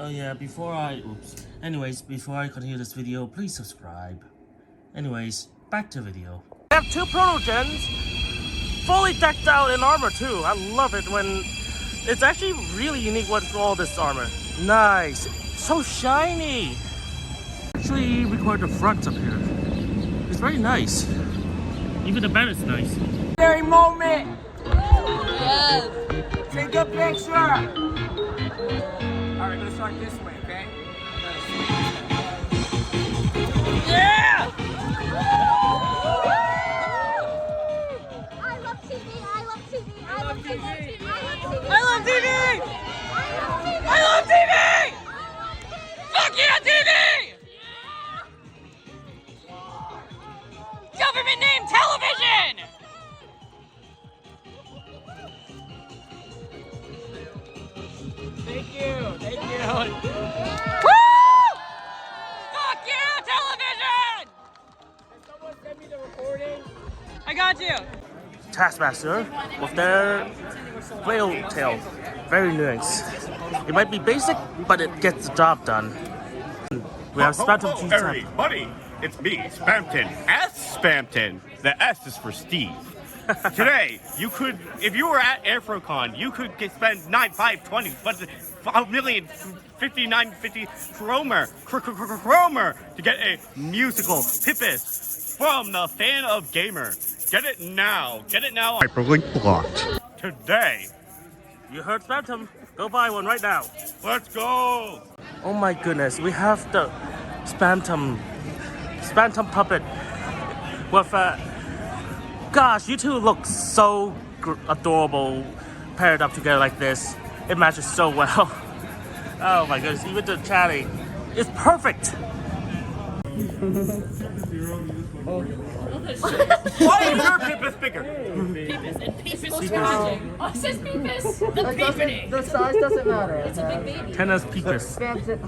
Oh yeah, before I continue this video, please subscribe. Anyways, back to video. I have two protogens, fully decked out in armor too. I love it when it's actually really unique with all this armor. Nice, so shiny. Actually record the fronts up here. It's very nice. Even the bed is nice. Very moment. Yes. Take a picture. All right, let's start this way, okay? Yeah! I love TV. I love TV. I love TV. I love TV. I love TV. Fuck yeah, TV! Government name television! Thank you. Woo! Fuck yeah, television! Can someone send me the recording? I got you. Taskmaster with their whale tail. Very nice. It might be basic, but it gets the job done. We have Spamton G-Tap. Everybody, it's me, Spamton. Spampton. The S is for Steve. Today, you could, if you were at Anthrocon, you could spend 9,520, but $1,059.50 Chromer to get a musical Pippus from the Fan of Gamer. Get it now. Get it now. Hyperlink blocked. Today. You heard Spamton. Go buy one right now. Let's go. Oh my goodness, we have the Spamton puppet with gosh, you two look so adorable paired up together like this. It matches so well. Oh my goodness, even the chatting is perfect. Why is your Pippus bigger? Peepus and Peepus was watching. Oh, it says Peepus. The peeping. The size doesn't matter. It's a big baby. Tennis Peepus. The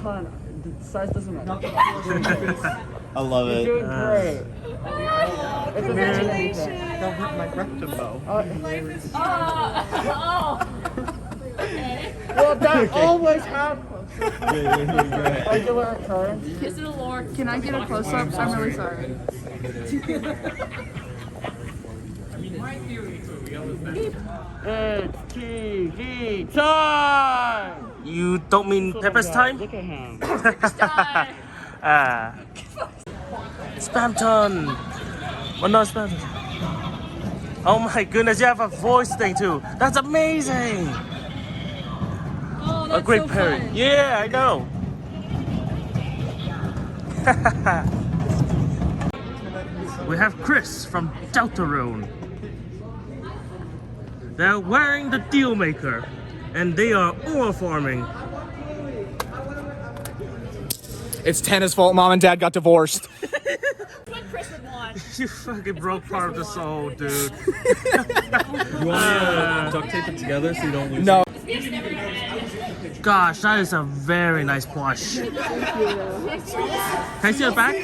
size doesn't matter. I love it. You're doing great. Congratulations. Don't hurt my rectum bow. Okay. Well, that always happens. Regular occurrence. Kiss it a Lord. Can I get a close-up? I'm really sorry. It's TV time! You don't mean Pepper's time? Look at him. Spamton! Oh no, Spamton. Oh my goodness, you have a voice thing too. That's amazing! Oh, that's A great so parry. fun. Yeah, I know. We have Chris from Deltarune. They're wearing the deal maker, and they are ore farming. It's Tana's fault Mom and Dad got divorced. What Chris would want. You fucking broke part of the soul, dude. You want to duct tape it together so you don't lose No. Gosh, that is a very nice plush. Can I see the back?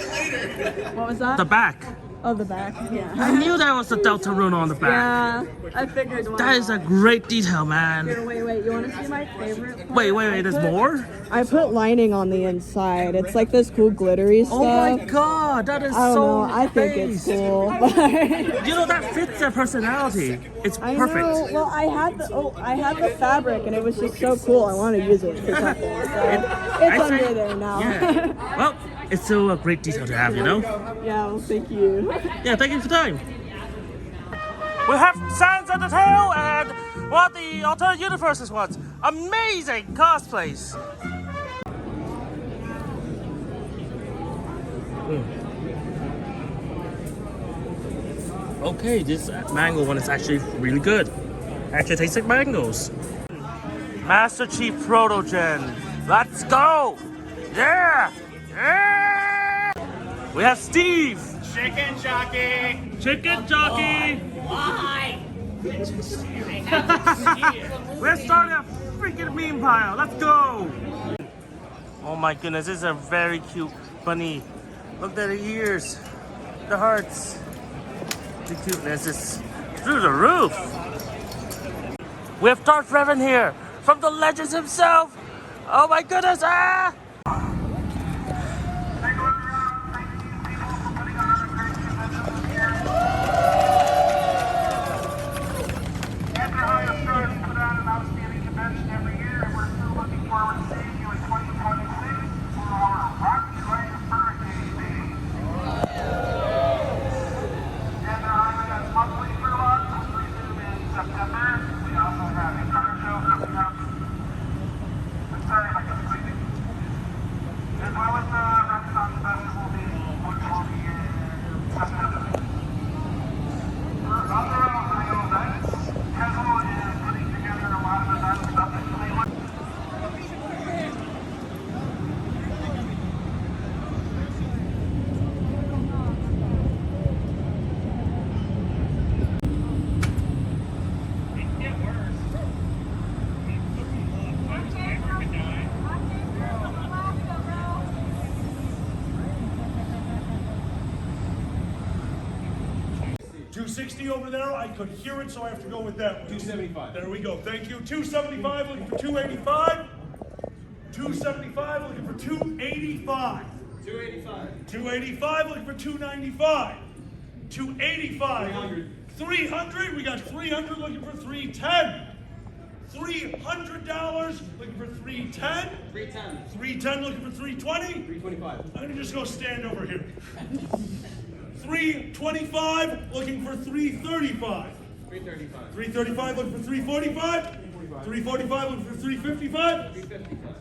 What was that? The back. Oh, the back. Yeah. I knew there was a Deltarune on the back. Yeah, I figured one. That is a great detail, man. Wait. You want to see my favorite part? Wait, there's more? I put lining on the inside. It's like this cool glittery stuff. Oh my god, that is I don't so know. I think it's nice. cool. You know, that fits their personality. It's I perfect. know. Well, I had the fabric, and it was just so cool. I wanted to use it for something. So it's under there now. Yeah. Well, it's still a great detail to have, you know? Yeah. Well, thank you. Yeah, thank you for the time. We have Sans Undertale and what the alternate universes was. Amazing cosplays. Okay, this mango one is actually really good. Actually tastes like mangoes. Master Chief Protogen. Let's go! Yeah! Yeah! We have Steve. Chicken jockey. Chicken jockey. Why? We're starting a freaking meme pile. Let's go. Oh my goodness, this is a very cute bunny. Look at the ears, the hearts. The cuteness is through the roof. We have Darth Revan here from the Legends himself. Oh my goodness! Ah! $260 over there. I could hear it, so I have to go with that one. $275. There we go. Thank you. $275. Looking for $285. $275. Looking for $285. $285. Looking for $295. $285. $300. We got $300. Looking for $310. $300. Looking for $310. $310. Looking for $320. $325. I'm gonna just go stand over here. $325, looking for $335. $335, looking for $345. $345, looking for $355.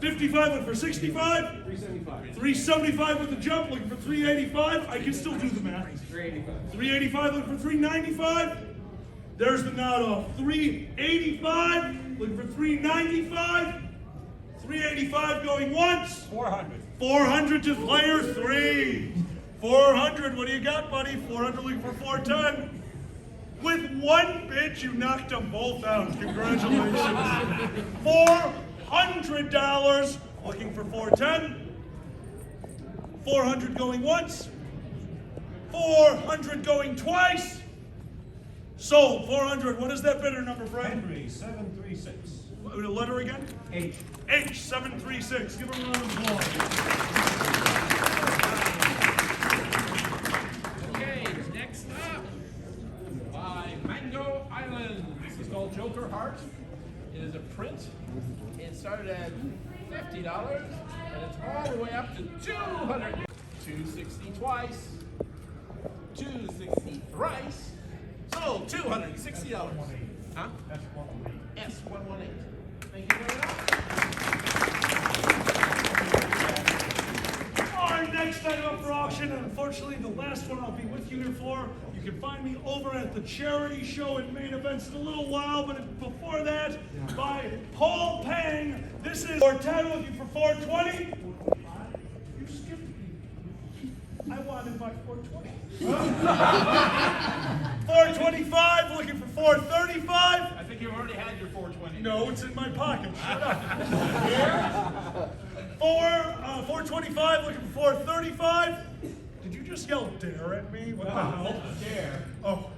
$55, looking for $65. $375 with the jump, looking for $385. I can still do the math. $385, looking for $395. There's the nod off. $385, looking for $395. $385 going once. $400. $400 to player 3. $400, what do you got, buddy? $400 looking for $410. With one bid, you knocked them both out. Congratulations. $400 looking for $410. $400 going once. $400 going twice. Sold. $400. What is that bidder number, Frank? Henry 736. The letter again? H. H 736. Give him a round of applause. Called Joker Heart. It is a print. It started at $50 and it's all the way up to $200. $260 twice. $260 thrice. So $260. Huh? S118. Thank you very much. Our next item up for auction, and unfortunately the last one I'll be with you here for. You can find me over at the charity show and main events in a little while, but before that, by Paul Pang. This is Ortega looking for $420. You skipped me. I wanted my $420. $425, looking for $435. I think you've already had your $420. No, it's in my pocket. Shut up. $425, looking for $435. Did you just yell dare at me? What the hell? Dare. Oh.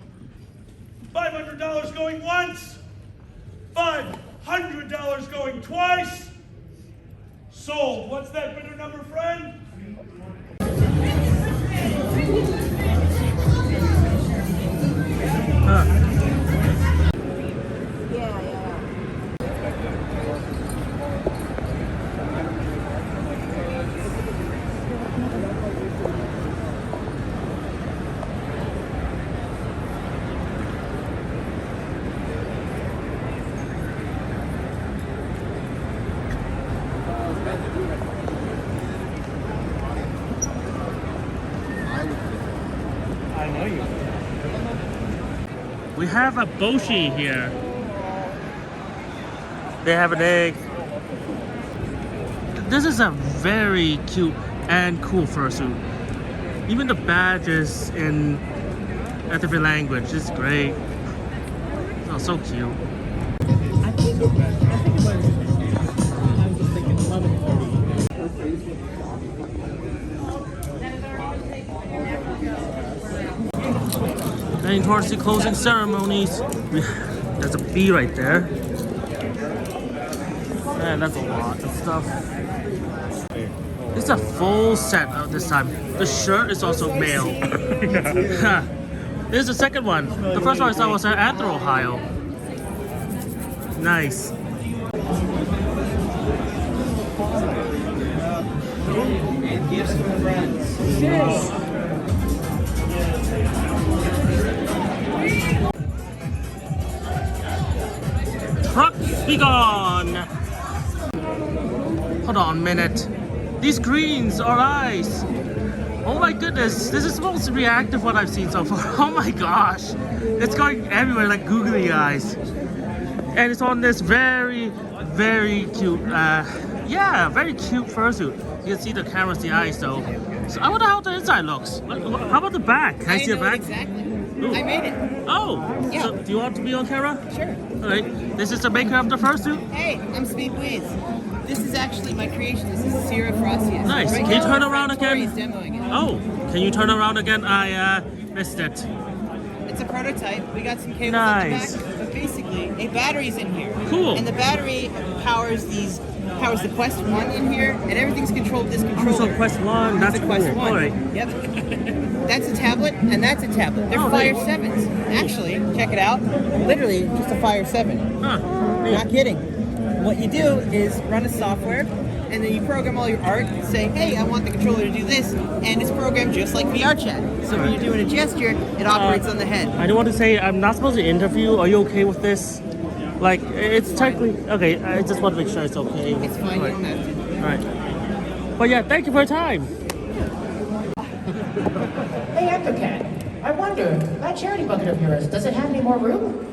$500 going once. $500 going twice. Sold. What's that bidder number, friend? We have a Boshi here. They have an egg. This is a very cute and cool fursuit. Even the badge is in a different language. It's great. Oh, so cute. I think it might be. I'm just thinking 11:30. Heading towards the closing ceremonies. There's a bee right there. Man, that's a lot of stuff. It's a full set this time. The shirt is also male. This is the second one. The first one I saw was at Anthrocon. Nice. And gifts from friends. Truck, be gone! Hold on a minute. These greens are nice. Oh my goodness, this is the most reactive one I've seen so far. Oh my gosh. It's going everywhere like googly eyes. And it's on this very, very cute, very cute fursuit. You can see the cameras, the eyes though. So I wonder how the inside looks. How about the back? Can I see the back? Exactly. Ooh. I made it. Oh, Yeah. So do you want to be on camera? Sure. Alright, this is the maker of the fursuit. Hey, I'm Speed Weeze. This is actually my creation. This is Sierra Frostia. Nice. Right Can you now, turn my around friend again? Tori's demoing it. Oh, can you turn around again? I missed it. It's a prototype. We got some cables Nice. at the back, but basically a battery's in here. Cool. And the battery powers the Quest 1 in here, and everything's controlled with this controller. So Quest 1, that's the Quest cool. 1. Alright. Yep. That's a tablet, and that's a tablet. They're Oh, Fire nice. 7s. Actually, check it out. Literally, just a Fire 7. Huh. Not kidding. What you do is run a software, and then you program all your art and say, hey, I want the controller to do this, and it's programmed just like VR chat. So when you're doing a gesture, it operates on the head. I don't want to say I'm not supposed to interview. Are you okay with this? Like, it's technically okay. I just want to make sure it's okay. It's fine, you don't have to. Alright. But yeah, thank you for your time. Hey, Anthrocon, I wonder, that charity bucket of yours, does it have any more room?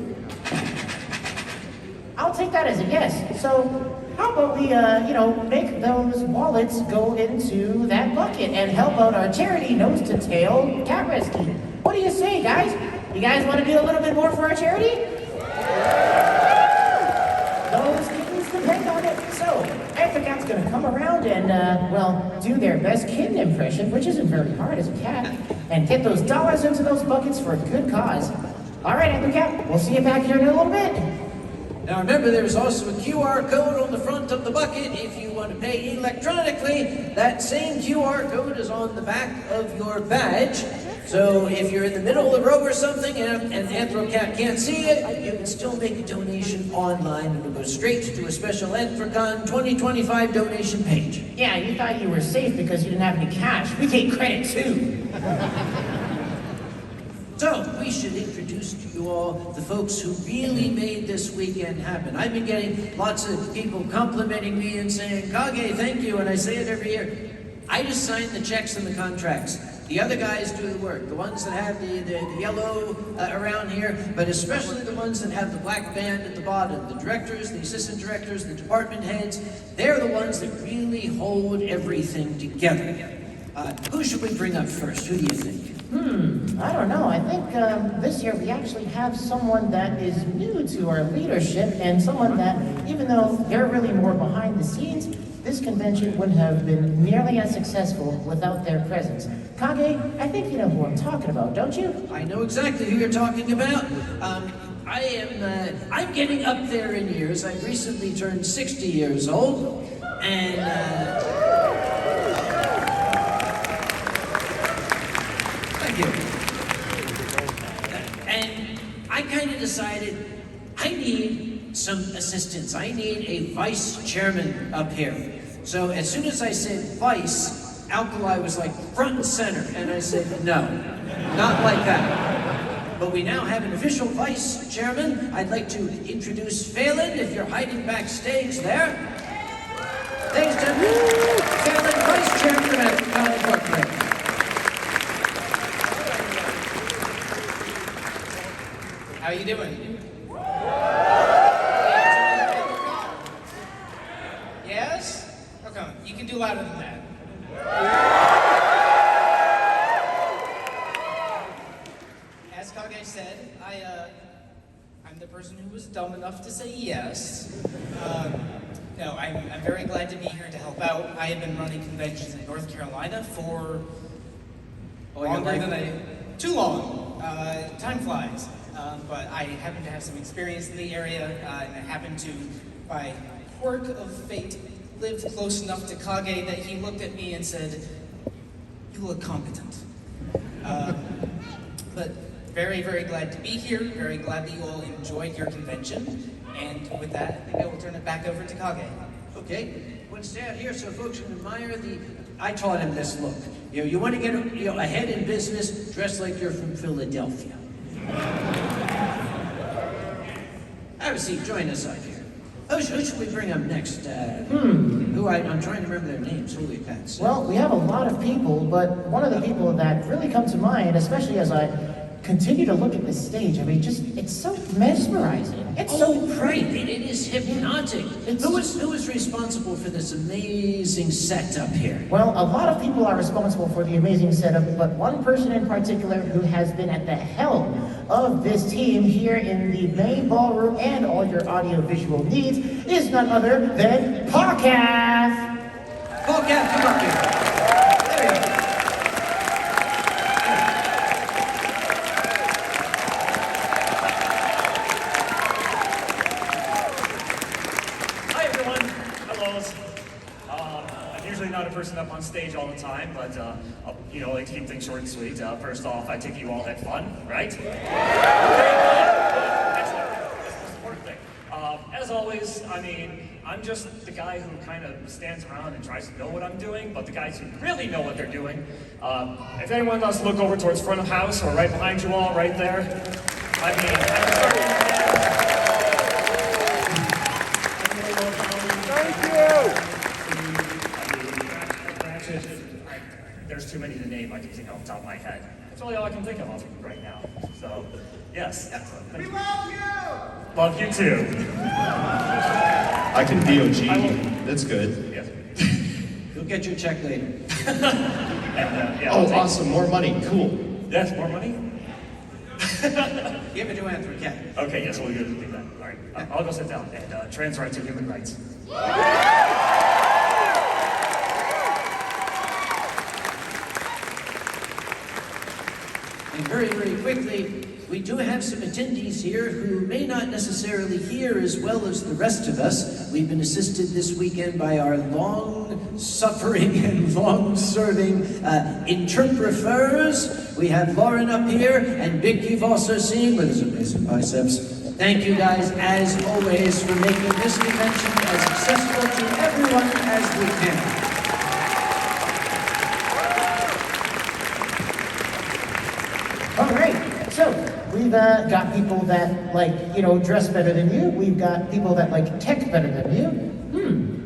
I'll take that as a yes. So, how about we, make those wallets go into that bucket and help out our charity nose to tail cat rescue? What do you say, guys? You guys want to do a little bit more for our charity? Those kittens depend on it. So, Anthrocon's going to come around and, do their best kitten impression, which isn't very hard as a cat, and get those dollars into those buckets for a good cause. All right, Anthrocon, we'll see you back here in a little bit. Now remember, there's also a QR code on the front of the bucket if you want to pay electronically. That same QR code is on the back of your badge. So if you're in the middle of the road or something and Anthrocon can't see it, you can still make a donation online and it'll go straight to a special Anthrocon 2025 donation page. Yeah, you thought you were safe because you didn't have any cash. We take credit too. So, we should introduce to you all the folks who really made this weekend happen. I've been getting lots of people complimenting me and saying, Kage, thank you, and I say it every year. I just sign the checks and the contracts. The other guys do the work, the ones that have the yellow around here, but especially the ones that have the black band at the bottom. The directors, the assistant directors, the department heads, they're the ones that really hold everything together. Who should we bring up first? Who do you think? I don't know. I think this year we actually have someone that is new to our leadership and someone that, even though they're really more behind the scenes, this convention wouldn't have been nearly as successful without their presence. Kage, I think you know who I'm talking about, don't you? I know exactly who you're talking about. I'm getting up there in years. I recently turned 60 years old, and thank you. And I kind of decided I need some assistance. I need a vice chairman up here. So as soon as I said vice, Alkali was like front and center, and I said no, not like that. But we now have an official vice chairman. I'd like to introduce Phelan, if you're hiding backstage there. Thanks, gentlemen. Phelan, vice chairman at Waterfront. How you doing? Yes? Okay, you can do louder than that. As Kage said, I'm the person who was dumb enough to say yes. No, I'm very glad to be here to help out. I have been running conventions in North Carolina for longer than too long. Time flies. But I happen to have some experience in the area, and I happen to, by quirk of fate lived close enough to Kage that he looked at me and said, "You look competent." But very, very glad to be here. Very glad that you all enjoyed your convention. And with that, I think I will turn it back over to Kage. Okay, want to stay out here so folks can admire the. I taught him this look. You want to get ahead in business, dress like you're from Philadelphia. Have a seat. Join us out here. Who should we bring up next? I'm trying to remember their names. Holy cats. Well, we have a lot of people, but one of the people that really come to mind, especially as I continue to look at this stage, I mean, it's so mesmerizing. It's so right. It is hypnotic. Who is responsible for this amazing setup here? Well, a lot of people are responsible for the amazing setup, but one person in particular who has been at the helm of this team here in the main ballroom and all your audio-visual needs is none other than Podcast. Podcast, come up here. There we go. Person up on stage all the time, but I'll, like to keep things short and sweet. First off, I take you all had fun, right? Okay, excellent. That's the most important thing. As always, I mean, I'm just the guy who kind of stands around and tries to know what I'm doing, but the guys who really know what they're doing. If anyone wants to look over towards front of house or right behind you all, right there, I mean, there's too many to name I can think off the top of my head. That's really all I can think of right now. So, yes. We love you! Love you too. I can DOG. That's good. Yes. You'll get your check later. Awesome. More money. Cool. Yes, more money? Give it to Anthrocon. Okay, yes, we'll do that. All right, I'll go sit down. And trans rights are human rights. And very, very quickly, we do have some attendees here who may not necessarily hear as well as the rest of us. We've been assisted this weekend by our long-suffering and long-serving interpreters. We have Lauren up here, and Vic you've also seen with his amazing biceps. Thank you guys, as always, for making this convention as accessible to everyone as we can. All right, so we've got people that dress better than you. We've got people that like tech better than you.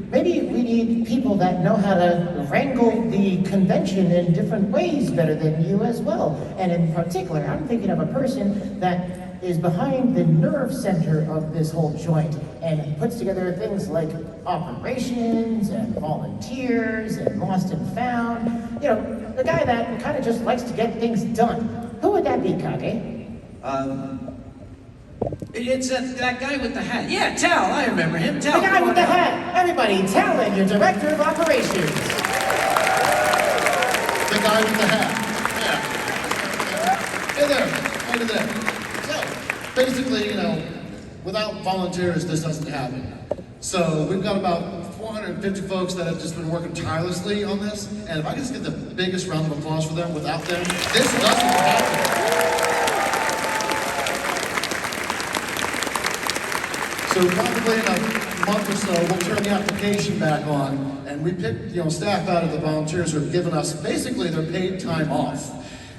Maybe we need people that know how to wrangle the convention in different ways better than you as well. And in particular, I'm thinking of a person that is behind the nerve center of this whole joint and puts together things like operations and volunteers and lost and found. The guy that kind of just likes to get things done. Who would that be, Kage? It's that guy with the hat. Yeah, Tal, I remember him. Tal, the guy with the hat. Everybody, Talon, your director of operations. The guy with the hat. Yeah. Hey there. How you doing? So, basically, without volunteers, this doesn't happen. So we've got about 450 folks that have just been working tirelessly on this, and if I could just get the biggest round of applause for them, without them, this doesn't happen. So probably in a month or so, we'll turn the application back on, and we pick staff out of the volunteers who have given us basically their paid time off,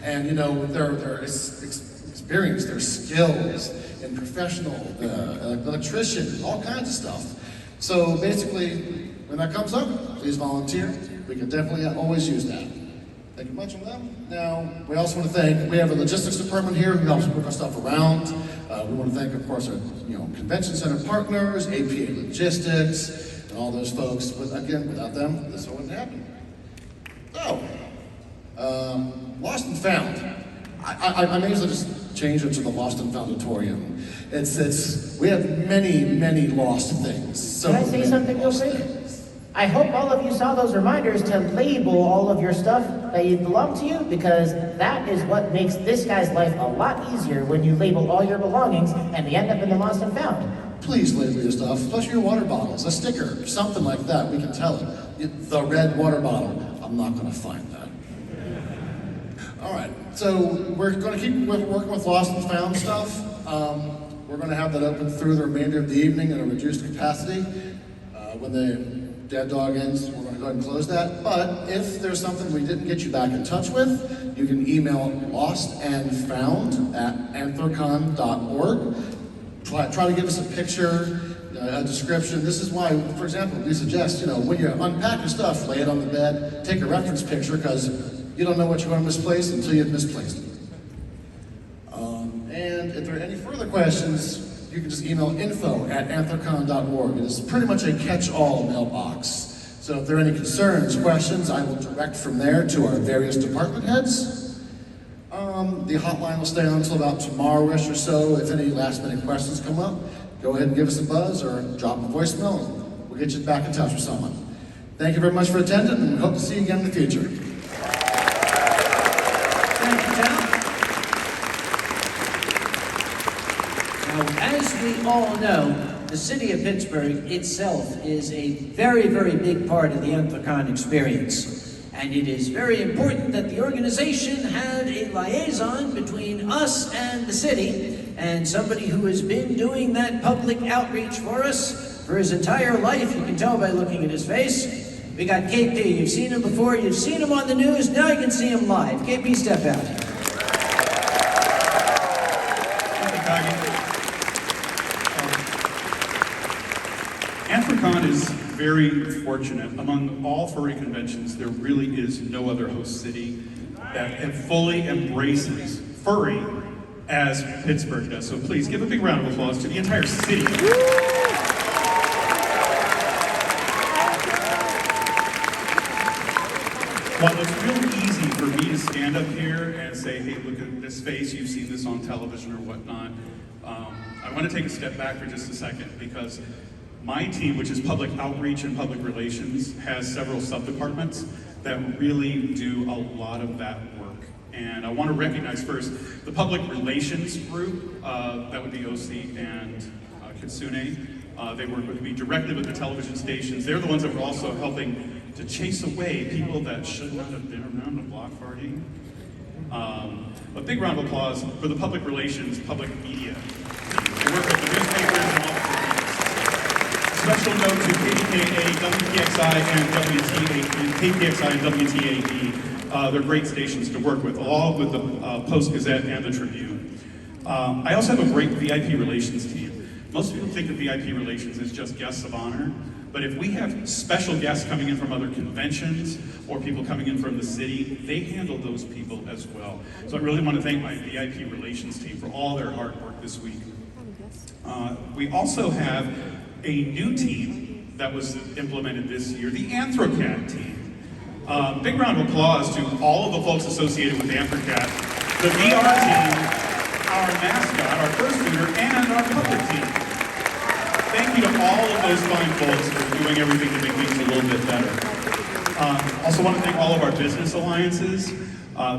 and their experience, their skills in professional, electrician, all kinds of stuff. So basically, when that comes up, please volunteer. We can definitely always use that. Thank you much for them. Now, we also want to thank, we have a logistics department here who helps move our stuff around. We want to thank, of course, our convention center partners, APA Logistics, and all those folks. But again, without them, this wouldn't happen. So, Lost and Found. I may as well just change it to the Lost and Foundatorium. We have many, many lost things. Can I say something real quick? I hope all of you saw those reminders to label all of your stuff that you belong to you, because that is what makes this guy's life a lot easier when you label all your belongings and they end up in the Lost and Found. please label your stuff, especially your water bottles, a sticker, something like that, we can tell it. The red water bottle, I'm not gonna find that. All right, so we're gonna keep working with lost and found stuff. We're gonna have that open through the remainder of the evening in a reduced capacity. When the Dead Dog ends, we're gonna go ahead and close that. But if there's something we didn't get you back in touch with, you can email lostandfound@anthrocon.org. Try to give us a picture, a description. This is why, for example, we suggest, when you unpack your stuff, lay it on the bed, take a reference picture, because you don't know what you're going to misplace until you've misplaced it. And if there are any further questions, you can just email info@anthrocon.org. It is pretty much a catch-all mailbox. So if there are any concerns, questions, I will direct from there to our various department heads. The hotline will stay on until about tomorrow-ish or so. If any last-minute questions come up, go ahead and give us a buzz or drop a voicemail, and we'll get you back in touch with someone. Thank you very much for attending, and hope to see you again in the future. Thank you, Tom. Now, as we all know, the city of Pittsburgh itself is a very, very big part of the Anthrocon experience. And it is very important that the organization had a liaison between us and the city, and somebody who has been doing that public outreach for us for his entire life. You can tell by looking at his face. We got KP. You've seen him before. You've seen him on the news. Now you can see him live. KP, step out. Anthrocon is very fortunate. Among all furry conventions, there really is no other host city that fully embraces furry as Pittsburgh does. So please give a big round of applause to the entire city. While it's real easy for me to stand up here and say, hey, look at this face, you've seen this on television or whatnot, I want to take a step back for just a second, because my team, which is public outreach and public relations, has several sub-departments that really do a lot of that work. And I want to recognize first the public relations group, that would be OC and Kitsune. They work with me directly with the television stations. They're the ones that were also helping to chase away people that should not have been around the block party. A big round of applause for the public relations, public media. They work with the newspapers and all the special note to KPKA, WPXI, and WTAE. They're great stations to work with, along with the Post-Gazette and the Tribune. I also have a great VIP relations team. Most people think of VIP relations as just guests of honor, but if we have special guests coming in from other conventions or people coming in from the city, they handle those people as well. So I really want to thank my VIP relations team for all their hard work this week. We also have a new team that was implemented this year, the Anthrocat team. Big round of applause to all of the folks associated with Anthrocat, the VR team, our mascot, our fursuiter, and our public team. Thank you to all of those fine folks for doing everything to make things a little bit better. Also want to thank all of our business alliances.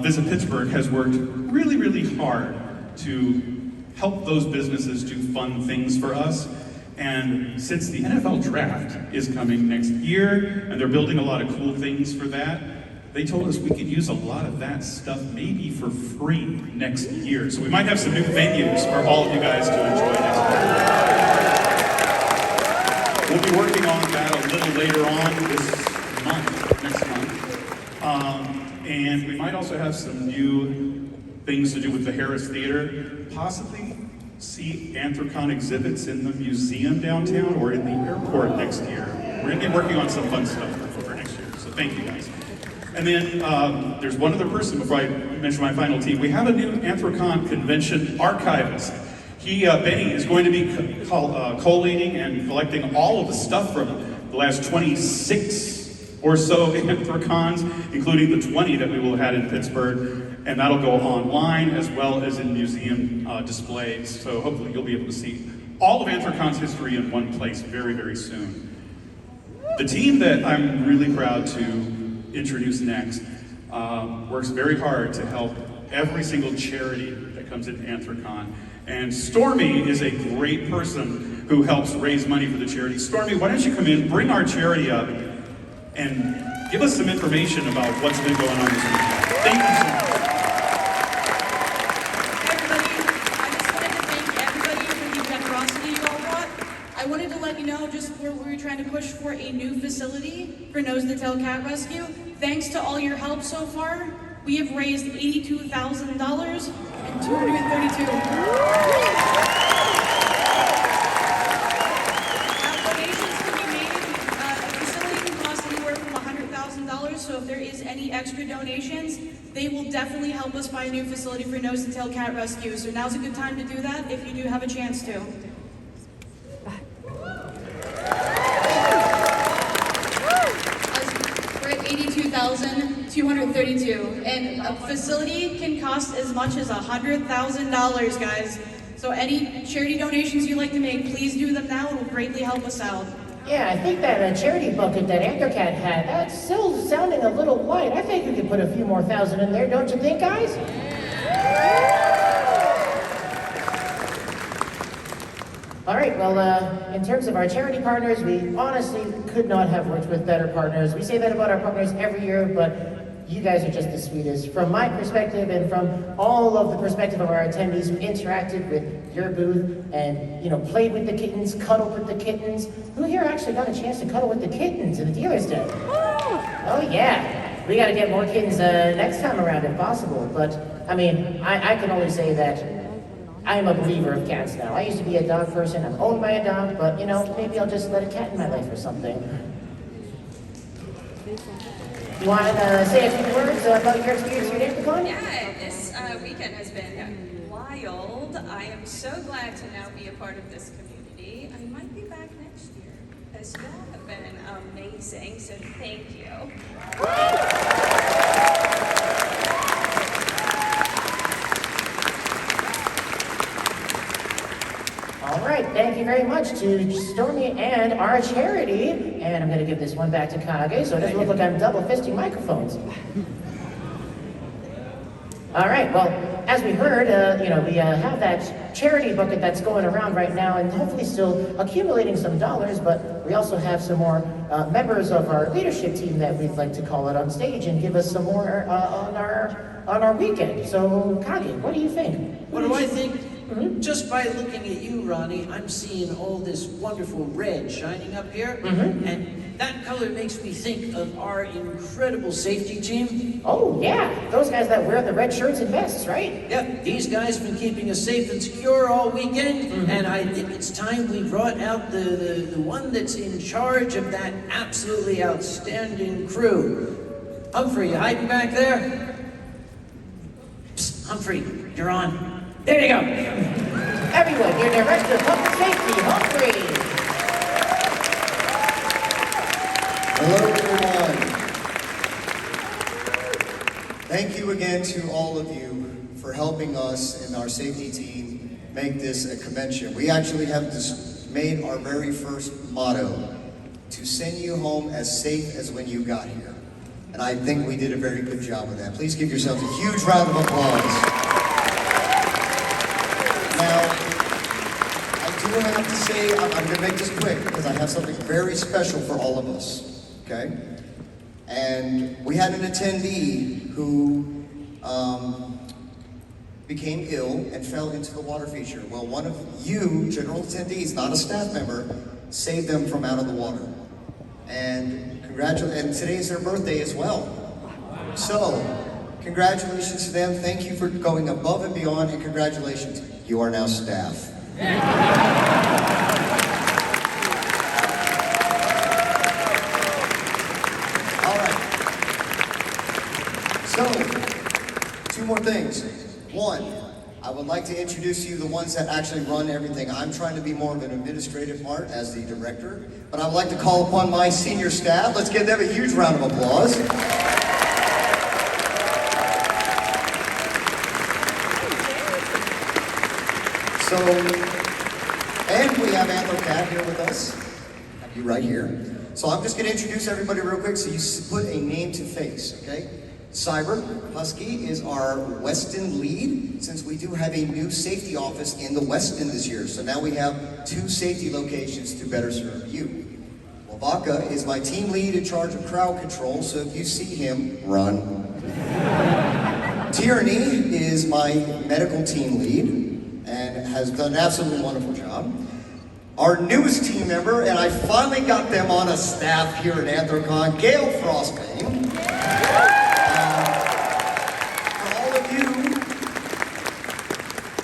Visit Pittsburgh has worked really, really hard to help those businesses do fun things for us. And since the NFL draft is coming next year, and they're building a lot of cool things for that, they told us we could use a lot of that stuff maybe for free next year. So we might have some new venues for all of you guys to enjoy next year. We'll be working on that a little later on next month. And we might also have some new things to do with the Harris Theater, possibly see Anthrocon exhibits in the museum downtown or in the airport next year. We're going to be working on some fun stuff for next year, so thank you guys. And then there's one other person before I mention my final team. We have a new Anthrocon convention archivist. Benny is going to be collating and collecting all of the stuff from the last 26 or so Anthrocons, including the 20 that we will have had in Pittsburgh. And that'll go online as well as in museum displays. So hopefully you'll be able to see all of Anthrocon's history in one place very, very soon. The team that I'm really proud to introduce next works very hard to help every single charity that comes into Anthrocon. And Stormy is a great person who helps raise money for the charity. Stormy, why don't you come in, bring our charity up, and give us some information about what's been going on this week. Thank you so much. I wanted to let you know just where we're trying to push for a new facility for Nose to Tail Cat Rescue. Thanks to all your help so far, we have raised $82,000 and 232. Donations can be made. A facility can cost anywhere from $100,000. So if there is any extra donations, they will definitely help us buy a new facility for Nose to Tail Cat Rescue. So now's a good time to do that if you do have a chance to. We're at 82,232, and a facility can cost as much as $100,000, guys. So any charity donations you'd like to make, please do them now. It will greatly help us out. Yeah, I think that charity bucket that Anthrocon had, that's still sounding a little light. I think we could put a few more thousand in there, don't you think, guys? All right, well, in terms of our charity partners, we honestly could not have worked with better partners. We say that about our partners every year, but you guys are just the sweetest. From my perspective and from all of the perspective of our attendees who interacted with your booth and, you know, played with the kittens, cuddled with the kittens. Who here actually got a chance to cuddle with the kittens in the dealer's den? Oh yeah, we gotta get more kittens next time around if possible. But, I mean, I can only say that I am a believer of cats now. I used to be a dog person, I'm owned by a dog, but, you know, maybe I'll just let a cat in my life or something. You want to say a few words about your experience here at Anthrocon? Yeah, this weekend has been wild. I am so glad to now be a part of this community. I might be back next year because y'all have been amazing, so thank you. All right, thank you very much to Stormy and our charity. And I'm going to give this one back to Kage, so it doesn't look like I'm double fisting microphones. All right, well, as we heard, you know, we have that charity bucket that's going around right now and hopefully still accumulating some dollars, but we also have some more members of our leadership team that we'd like to call it on stage and give us some more on our weekend. So, Kage, what do you think? What do I think? Just by looking at you, Ronnie, I'm seeing all this wonderful red shining up here, and that color makes me think of our incredible safety team. Oh, yeah, those guys that wear the red shirts and vests, right? Yep, these guys have been keeping us safe and secure all weekend, and I think it's time we brought out the one that's in charge of that absolutely outstanding crew. Humphrey, you hiding back there? Psst, Humphrey, you're on. There you go. Everyone, your Director of Public Safety, Humphrey. Hello, everyone. Thank you again to all of you for helping us and our safety team make this a convention. We actually have just made our very first motto, to send you home as safe as when you got here. And I think we did a very good job of that. Please give yourselves a huge round of applause. Now, I do have to say, I'm going to make this quick because I have something very special for all of us, okay? And we had an attendee who became ill and fell into the water feature. Well, one of you, general attendees, not a staff member, saved them from out of the water. And and today is their birthday as well. So, congratulations to them. Thank you for going above and beyond, and congratulations. You are now staff. All right. So, two more things. One, I would like to introduce you the ones that actually run everything. I'm trying to be more of an administrative part as the director, but I would like to call upon my senior staff. Let's give them a huge round of applause. So, and we have Anthrocon here with us. Have you right here. So I'm just going to introduce everybody real quick so you put a name to face, okay? Cyber Husky is our Weston lead, since we do have a new safety office in the Weston this year. So now we have 2 safety locations to better serve you. Wabaka is my team lead in charge of crowd control, so if you see him, run. Tyranny is my medical team lead and has done an absolutely wonderful job. Our newest team member, and I finally got them on a staff here at Anthrocon, Gail Frostbane. For all of you,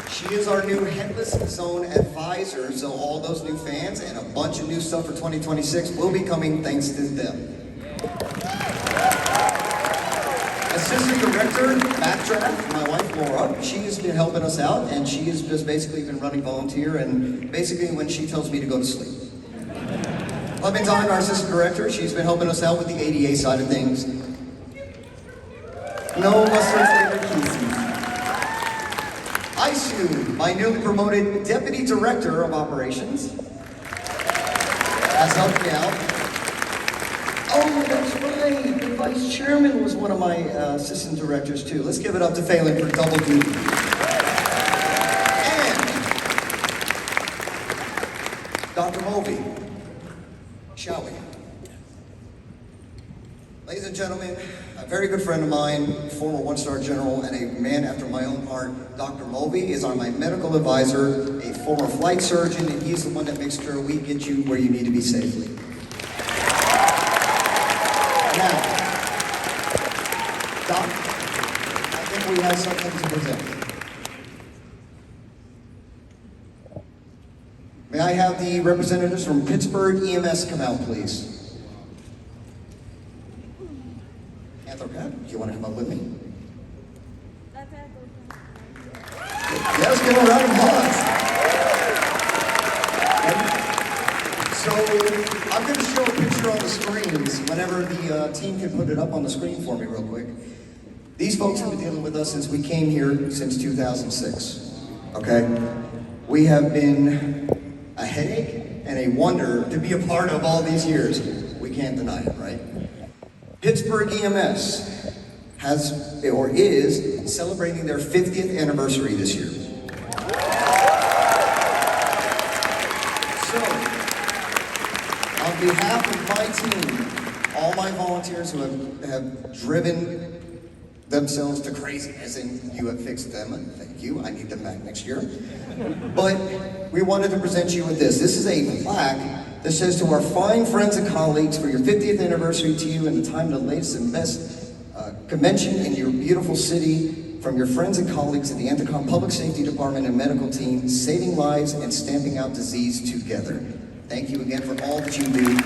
she is our new Headless Zone advisor, so all those new fans and a bunch of new stuff for 2026 will be coming thanks to them. Assistant Director, Backdraft, my wife Laura, she has been helping us out, and she has just basically been running volunteer, and basically when she tells me to go to sleep. Clementine, our Assistant Director, she's been helping us out with the ADA side of things. No mustard flavored Kizzy. Aisu, my newly promoted Deputy Director of Operations, has helped me out. Oh, that's right. The Vice Chairman was one of my Assistant Directors too. Let's give it up to Phelan for double duty. And Dr. Mulvey, shall we? Ladies and gentlemen, a very good friend of mine, former one-star general and a man after my own heart, Dr. Mulvey is my medical advisor, a former flight surgeon, and he's the one that makes sure we get you where you need to be safely. Now, Doc, I think we have something to present. May I have the representatives from Pittsburgh EMS come out, please? Anthrocon, do you want to come up with me? Yes, give a round of applause. So, I'm going to show a picture on the screens whenever the team can put it up on the screen for me real quick. These folks have been dealing with us since we came here since 2006, okay? We have been a headache and a wonder to be a part of all these years. We can't deny it, right? Pittsburgh EMS has, or is, celebrating their 50th anniversary this year. On behalf of my team, all my volunteers who have driven themselves to craziness, and you have fixed them, and thank you, I need them back next year. But we wanted to present you with this. This is a plaque that says, to our fine friends and colleagues, for your 50th anniversary to you and the time of the latest and best convention in your beautiful city, from your friends and colleagues at the Anthrocon Public Safety Department and medical team, saving lives and stamping out disease together. Thank you again for all that you do.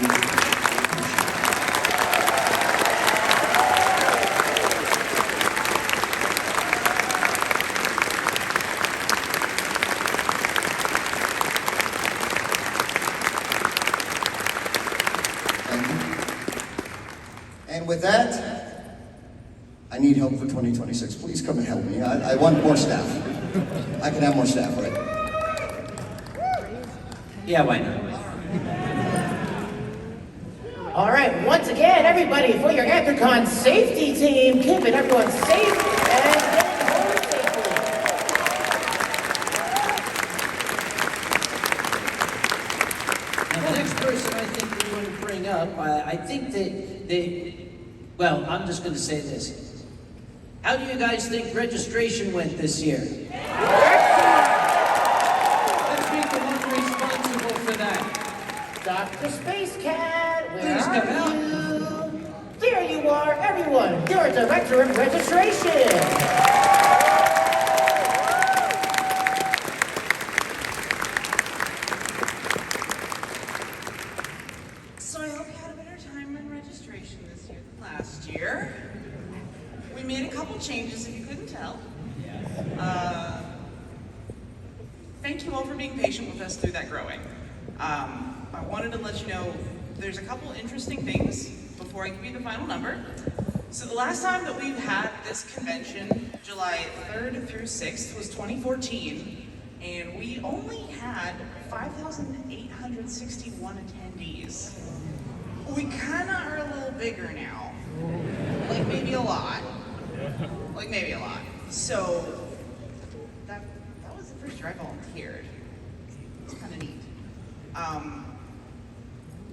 And with that, I need help for 2026. Please come and help me. I want more staff. I can have more staff, right? Yeah, why not? All right, once again, everybody, for your Anthrocon safety team, keeping everyone safe and getting home safely. Now, the next person I think we're going to bring up, I think that well, I'm just going to say this. How do you guys think registration went this year? Let's meet the one responsible for that. Dr. Space Cat, where Please come are you? There you are, everyone. You're Director of Registration. So I hope you had a better time in registration this year than last year. We made a couple changes if you couldn't tell. Thank you all for being patient with us through that growing. I wanted to let you know there's a couple interesting things before I give you the final number. So the last time that we've had this convention, July 3rd through 6th, was 2014, and we only had 5,861 attendees. We kinda are a little bigger now, like maybe a lot. Like maybe a lot. So that was the first year I volunteered. It's kind of neat.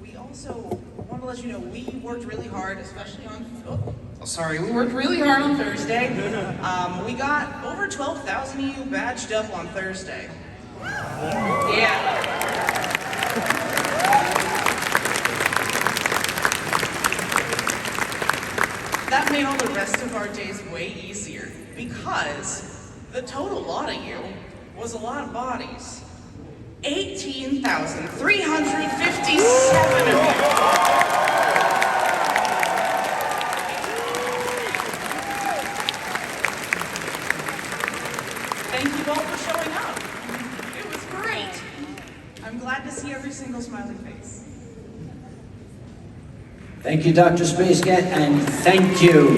We also want to let you know we worked really hard, especially on. We worked really hard on Thursday. We got over 12,000 of you badged up on Thursday. Yeah. That made all the rest of our days way easier because the total lot of you was a lot of bodies. 18,357 of you. Thank you all for showing up. It was great. I'm glad to see every single smiling face. Thank you, Dr. Spacecat, and thank you.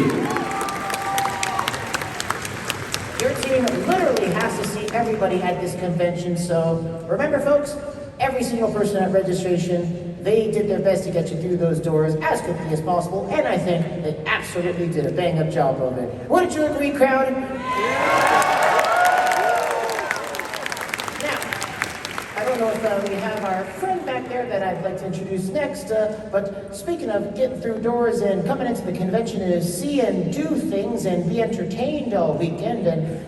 Your team literally has to see everybody at this convention, so remember, folks, every single person at registration, they did their best to get you through those doors as quickly as possible, and I think they absolutely did a bang-up job of it. Wouldn't you agree, crowd? I don't know if we have our friend back there that I'd like to introduce next, but speaking of getting through doors and coming into the convention to see and do things and be entertained all weekend and,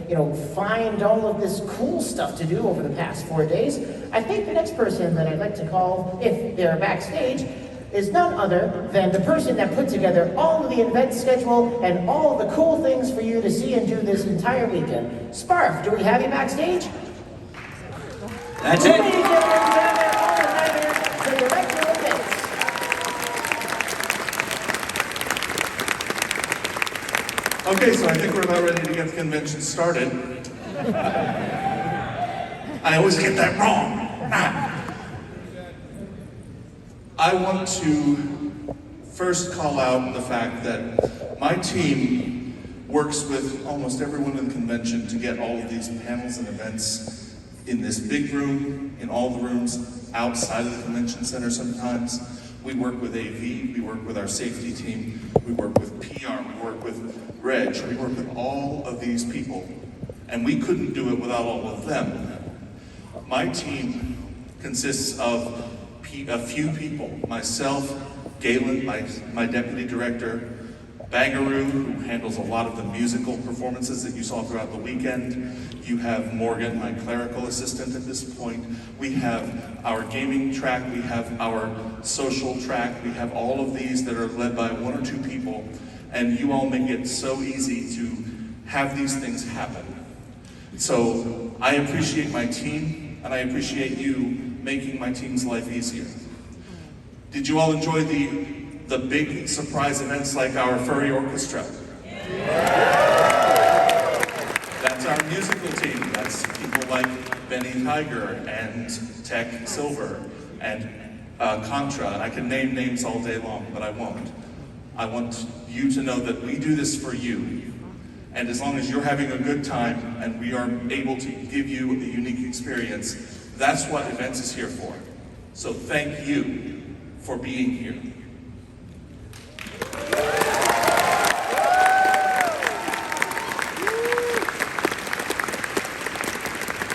find all of this cool stuff to do over the past 4 days, I think the next person that I'd like to call, if they're backstage, is none other than the person that put together all of the event schedule and all the cool things for you to see and do this entire weekend. Sparf, do we have you backstage? That's it. Ladies and gentlemen, the director of events. Okay, so I think we're about ready to get the convention started. I always get that wrong. I want to first call out the fact that my team works with almost everyone in the convention to get all of these panels and events in this big room, in all the rooms, outside of the convention center sometimes. We work with AV, we work with our safety team, we work with PR, we work with Reg, we work with all of these people. And we couldn't do it without all of them. My team consists of a few people. Myself, Galen, my deputy director, Bangaroo, who handles a lot of the musical performances that you saw throughout the weekend. You have Morgan, my clerical assistant at this point. We have our gaming track, we have our social track, we have all of these that are led by one or two people, and you all make it so easy to have these things happen. So I appreciate my team, and I appreciate you making my team's life easier. Did you all enjoy the big surprise events like our furry orchestra? That's our musical team. That's people like Benny Tiger and Tech Silver and Contra. And I can name names all day long, but I won't. I want you to know that we do this for you. And as long as you're having a good time and we are able to give you a unique experience, that's what Events is here for. So thank you for being here.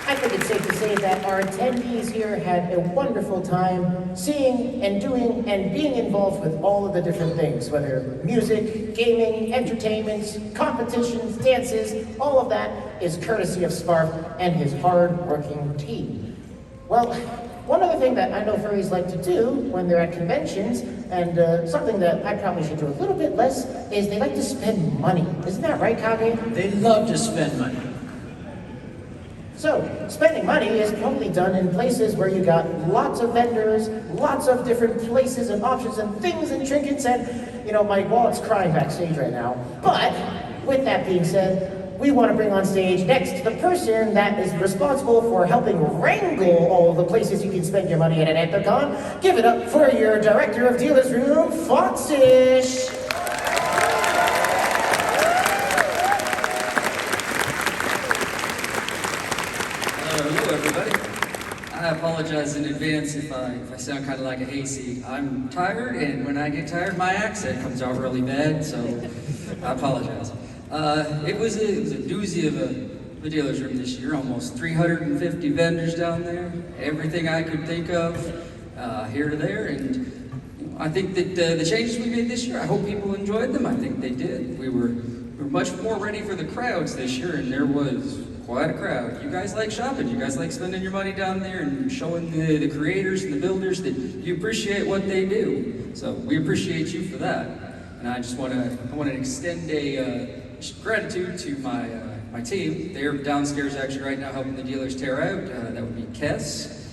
I think it's safe to say that our attendees here had a wonderful time seeing and doing and being involved with all of the different things, whether music, gaming, entertainments, competitions, dances, all of that is courtesy of Sparf and his hard-working team. Well, one other thing that I know furries like to do when they're at conventions, and something that I probably should do a little bit less, is they like to spend money. Isn't that right, Kage? They love to spend money. So, spending money is probably done in places where you got lots of vendors, lots of different places and options and things and trinkets, and, my wallet's crying backstage right now. But, with that being said, we want to bring on stage next the person that is responsible for helping wrangle all the places you can spend your money at Anthrocon. Give it up for your Director of Dealer's Room, Foxish! Hello, everybody. I apologize in advance if I sound kind of like a hayseed. I'm tired, and when I get tired, my accent comes out really bad, so I apologize. It was a doozy of a dealer's room this year. Almost 350 vendors down there. Everything I could think of, here to there. And I think that the changes we made this year, I hope people enjoyed them. I think they did. We were much more ready for the crowds this year, and there was quite a crowd. You guys like shopping. You guys like spending your money down there and showing the creators and the builders that you appreciate what they do. So we appreciate you for that. And I just want to extend a gratitude to my team. They're downstairs actually right now helping the dealers tear out. That would be Kess,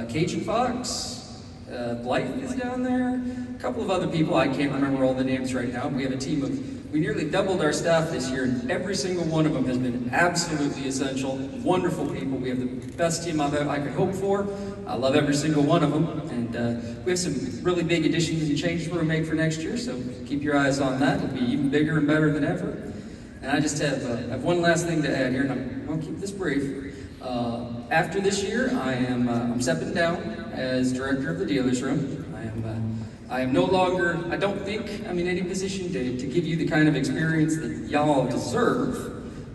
Cajun Fox, Blythe is down there, a couple of other people. I can't remember all the names right now. We have a team of, we nearly doubled our staff this year, and every single one of them has been absolutely essential, wonderful people. We have the best team I could hope for. I love every single one of them, and we have some really big additions and changes we're going to make for next year, so keep your eyes on that. It'll be even bigger and better than ever. And I just have one last thing to add here, and I'm going to keep this brief. After this year, I'm stepping down as director of the dealer's room. I am no longer, I don't think I'm in any position to give you the kind of experience that y'all deserve.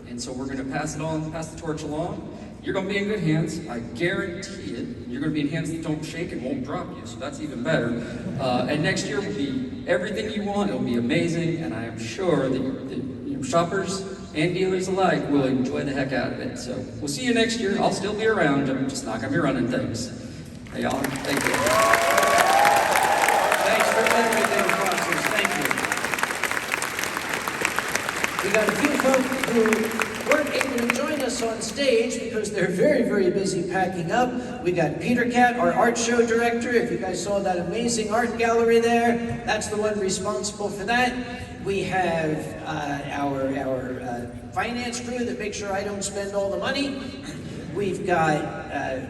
And so we're going to pass the torch along. You're going to be in good hands, I guarantee it. You're going to be in hands that don't shake and won't drop you, so that's even better. And next year will be everything you want. It'll be amazing, and I am sure that shoppers and dealers alike will enjoy the heck out of it. So we'll see you next year. I'll still be around. I'm just not going to be running things. Hey, y'all. Thank you. Thanks for everything, sponsors. Thank you. We got a few folks who weren't able to join us on stage because they're very, very busy packing up. We got Peter Cat, our art show director. If you guys saw that amazing art gallery there, that's the one responsible for that. We have our finance crew that makes sure I don't spend all the money. We've got,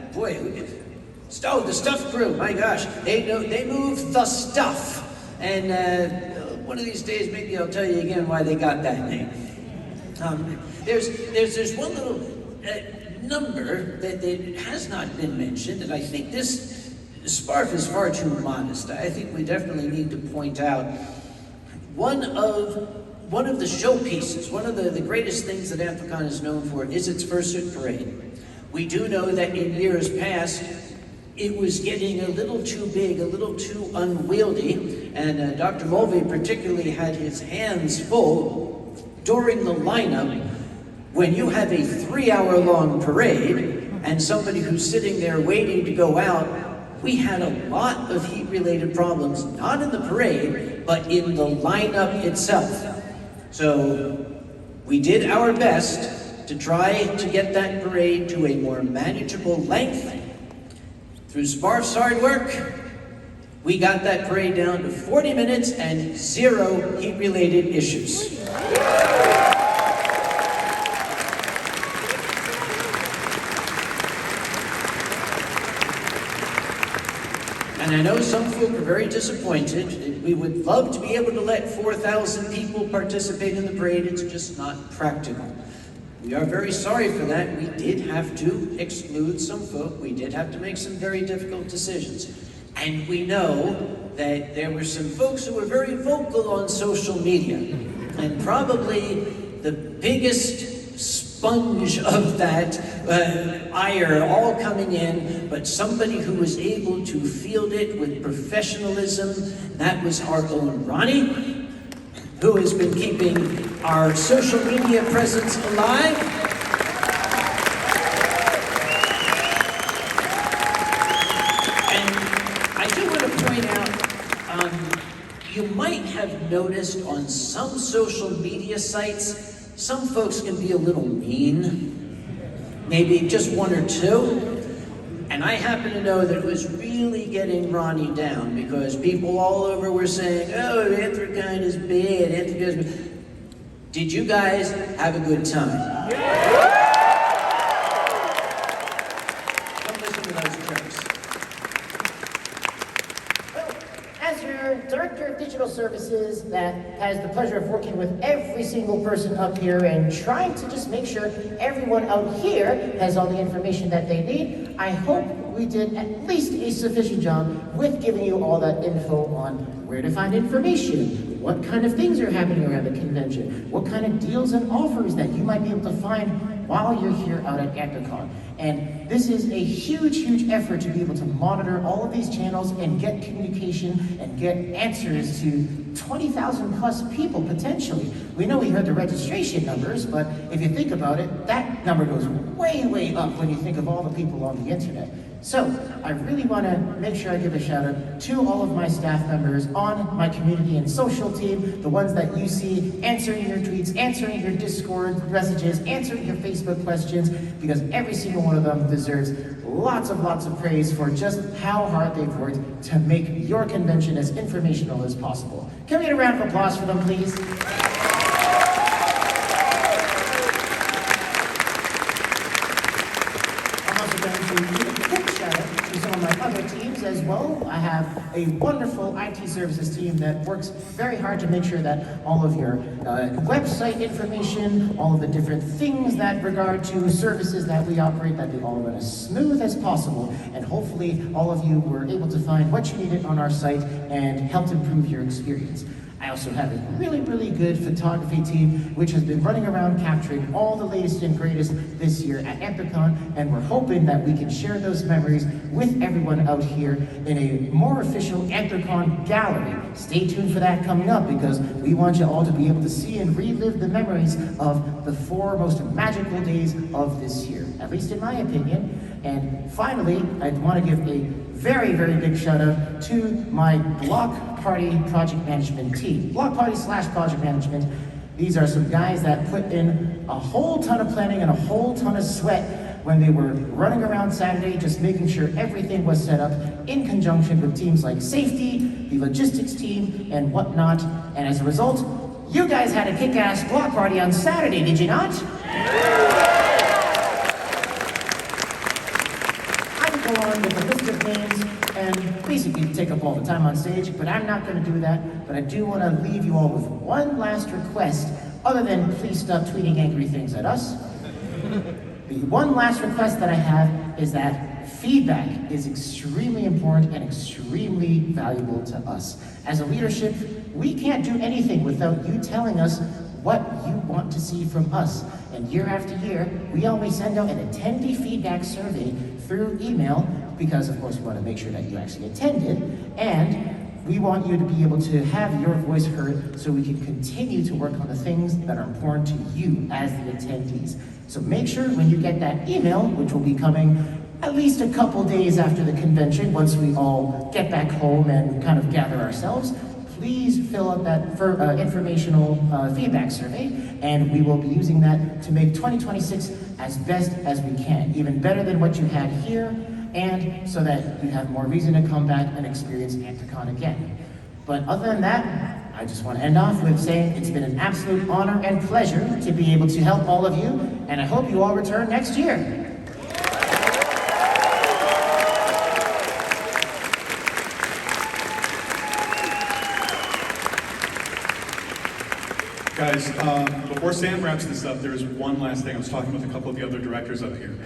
the stuff crew, my gosh. They move the stuff. And one of these days, maybe I'll tell you again why they got that name. There's one little number that has not been mentioned, and I think this SPARF is far too modest. I think we definitely need to point out one of the showpieces, one of the greatest things that Anthrocon is known for is its Fursuit parade. We do know that in years past, it was getting a little too big, a little too unwieldy, and Dr. Mulvey particularly had his hands full during the lineup. When you have a 3-hour-long parade and somebody who's sitting there waiting to go out, we had a lot of heat-related problems, not in the parade, but in the lineup itself. So we did our best to try to get that parade to a more manageable length. Through SPARF's hard work, we got that parade down to 40 minutes and 0 heat-related issues. And I know some folk are very disappointed. We would love to be able to let 4,000 people participate in the parade. It's just not practical. We are very sorry for that. We did have to exclude some folk. We did have to make some very difficult decisions. And we know that there were some folks who were very vocal on social media. And probably the biggest sponge of that ire all coming in, but somebody who was able to field it with professionalism, that was our own Ronnie, who has been keeping our social media presence alive. And I do want to point out, you might have noticed on some social media sites, some folks can be a little mean, maybe just one or two. And I happen to know that it was really getting Ronnie down because people all over were saying, oh, Anthrocon is bad, Anthrocon is bad. Did you guys have a good time? Don't listen to those jerks. As your Director of Digital Services that has the pleasure of working with every single person up here and trying to just make sure everyone out here has all the information that they need, I hope we did at least a sufficient job with giving you all that info on where to find information, what kind of things are happening around the convention, what kind of deals and offers that you might be able to find while you're here out at Anthrocon. And this is a huge, huge effort to be able to monitor all of these channels and get communication and get answers to 20,000 plus people potentially. We know we heard the registration numbers, but if you think about it, that number goes way, way up when you think of all the people on the internet. So I really want to make sure I give a shout out to all of my staff members on my community and social team, the ones that you see answering your tweets, answering your Discord messages, answering your Facebook questions, because every single one of them deserves lots of praise for just how hard they've worked to make your convention as informational as possible. Can we get a round of applause for them, please? Other teams as well. I have a wonderful IT services team that works very hard to make sure that all of your website information, all of the different things that regard to services that we operate, that they all run as smooth as possible. And hopefully all of you were able to find what you needed on our site and helped improve your experience. I also have a really, really good photography team, which has been running around capturing all the latest and greatest this year at Anthrocon, and we're hoping that we can share those memories with everyone out here in a more official Anthrocon gallery. Stay tuned for that coming up, because we want you all to be able to see and relive the memories of the 4 most magical days of this year, at least in my opinion. And finally, I want to give a very, very big shout out to my Block Party project management team. Block Party / project management. These are some guys that put in a whole ton of planning and a whole ton of sweat when they were running around Saturday, just making sure everything was set up in conjunction with teams like safety, the logistics team, and whatnot. And as a result, you guys had a kick-ass block party on Saturday, did you not? I would go on with a list of names and basically take up all the time on stage, but I'm not going to do that. But I do want to leave you all with one last request, other than please stop tweeting angry things at us. The one last request that I have is that feedback is extremely important and extremely valuable to us. As a leadership, we can't do anything without you telling us what you want to see from us. And year after year, we always send out an attendee feedback survey through email, because of course we want to make sure that you actually attended, and we want you to be able to have your voice heard so we can continue to work on the things that are important to you as the attendees. So make sure when you get that email, which will be coming at least a couple days after the convention, once we all get back home and kind of gather ourselves, please fill out that informational feedback survey, and we will be using that to make 2026 as best as we can, even better than what you had here, and so that you have more reason to come back and experience Anthrocon again. But other than that, I just want to end off with saying it's been an absolute honor and pleasure to be able to help all of you, and I hope you all return next year. Guys, before Sam wraps this up, there's one last thing. I was talking with a couple of the other directors up here.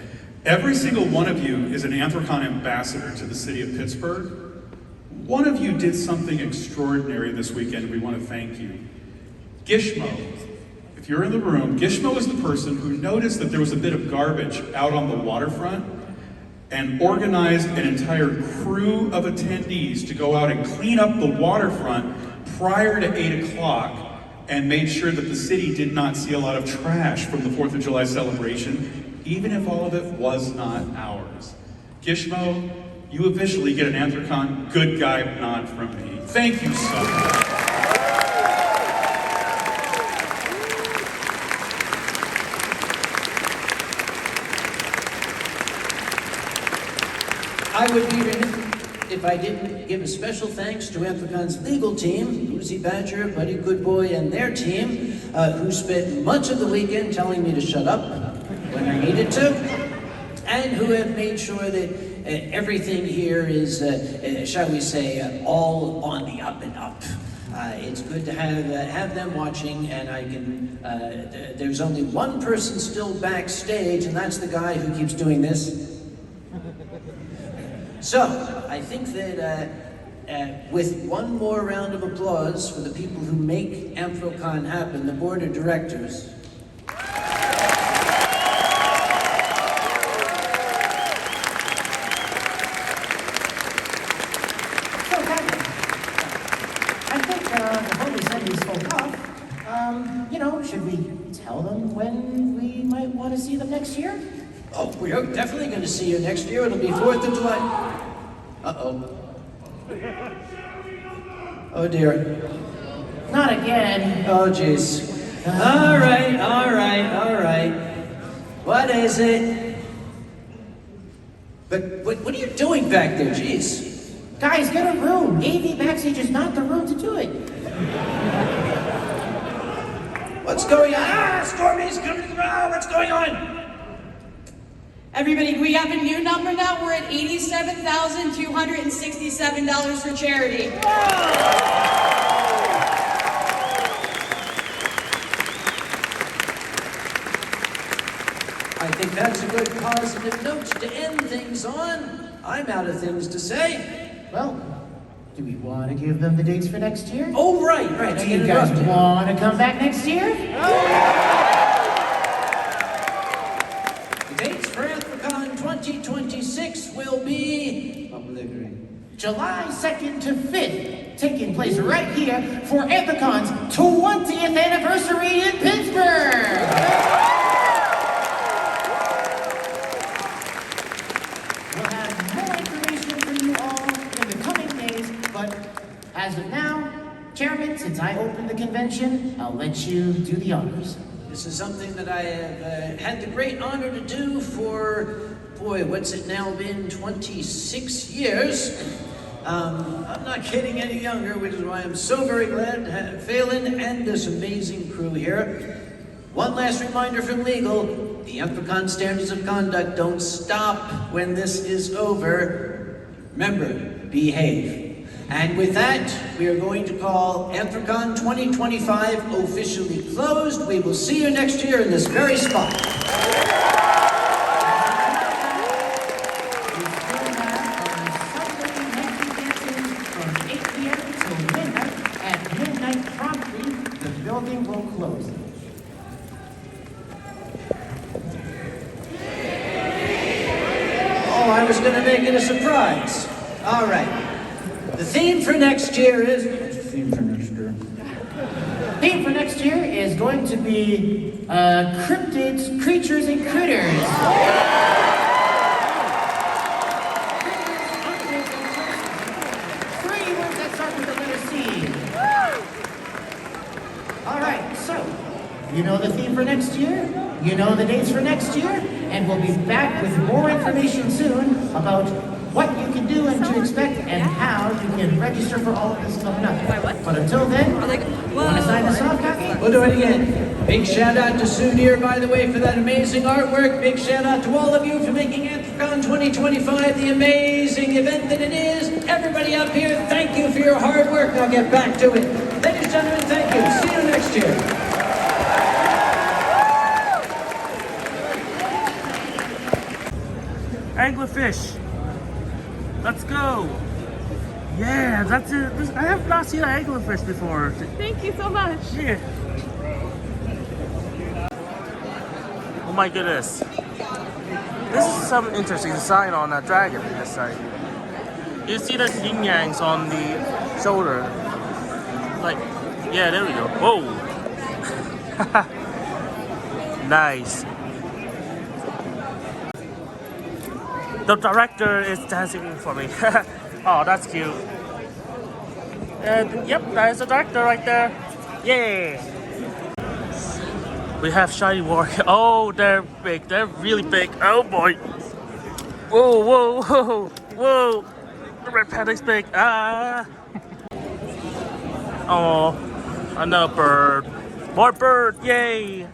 Every single one of you is an Anthrocon ambassador to the city of Pittsburgh. One of you did something extraordinary this weekend. We want to thank you. Gishmo, if you're in the room, Gishmo is the person who noticed that there was a bit of garbage out on the waterfront and organized an entire crew of attendees to go out and clean up the waterfront prior to 8 o'clock. And made sure that the city did not see a lot of trash from the 4th of July celebration, even if all of it was not ours. Gishmo, you officially get an Anthrocon good guy nod from me. Thank you so much. I would be remiss if I didn't give a special thanks to Anthrocon's legal team, Lucy Badger, Buddy Goodboy, and their team, who spent much of the weekend telling me to shut up when I needed to, and who have made sure that everything here is, shall we say, all on the up and up. It's good to have them watching, and I can, there's only one person still backstage, and that's the guy who keeps doing this. So, I think that with one more round of applause for the people who make Anthrocon happen, the board of directors. Before we send these folk off, should we tell them when we might want to see them next year? Oh, we are definitely going to see you next year. It'll be 4th of July. Uh-oh. Oh, dear. Not again. Oh, jeez. All right. What is it? But what are you doing back there, jeez? Guys, get a room. AV backstage is not the room to do it. What's going on? Stormy's coming to the round. What's going on? Everybody, we have a new number now. We're at $87,267 for charity. I think that's a good positive note to end things on. I'm out of things to say. Well, do we want to give them the dates for next year? Oh, right. Do you guys want to come back next year? The dates for Anthrocon 2026 will be July 2nd to 5th, taking place right here for Anthrocon's 20th anniversary in Pittsburgh. We'll have more information for you all in the coming days, but as of now, Chairman, since I opened the convention, I'll let you do the honors. This is something that I have had the great honor to do for, boy, what's it now been, 26 years. I'm not getting any younger, which is why I'm so very glad to have Phelan and this amazing crew here. One last reminder from legal, the Anthrocon standards of conduct don't stop when this is over. Remember, behave. And with that, we are going to call Anthrocon 2025 officially closed. We will see you next year in this very spot. From 8 p.m. till midnight. At midnight promptly, the building will close. Oh, I was going to make it a surprise. All right. The theme for next year is... Theme for next year is going to be cryptids, creatures, and critters. Three words that start with the letter C. All right, so you know the theme for next year, you know the dates for next year, and we'll be back with more information soon about what you can do and to expect and how you can register for all of this coming up. But until then, you want to sign us off, Kaki? We'll do it again. Big shout out to Sunir, by the way, for that amazing artwork. Big shout out to all of you for making Anthrocon 2025 the amazing event that it is. Everybody up here, thank you for your hard work. Now get back to it. Ladies and gentlemen, thank you. See you next year. Anglerfish. Let's go. Yeah, that's it. I have not seen an anglerfish before. Thank you so much. Yeah. Oh my goodness. This is some interesting design on a dragon this side. You see the yin yangs on the shoulder. Like, yeah, there we go. Whoa. Nice. The director is dancing for me. Oh, that's cute. And yep, that is the director right there. Yeah. We have shiny warrior. Oh, they're big. They're really big. Oh boy. Whoa, whoa, whoa, whoa. The red panda's big. Ah. Oh, another bird. More bird. Yay.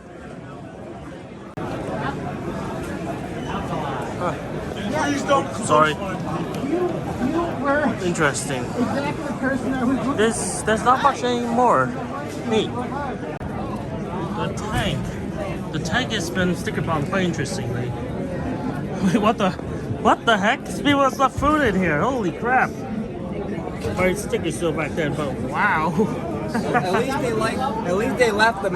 Please don't. Sorry. You were Interesting. exactly the person I was looking for. There's not much anymore. Neat. The tank has been sticker bombed quite interestingly. Wait, what the heck? These people have left food in here. Holy crap. But stickers still back then, but wow. At least they left the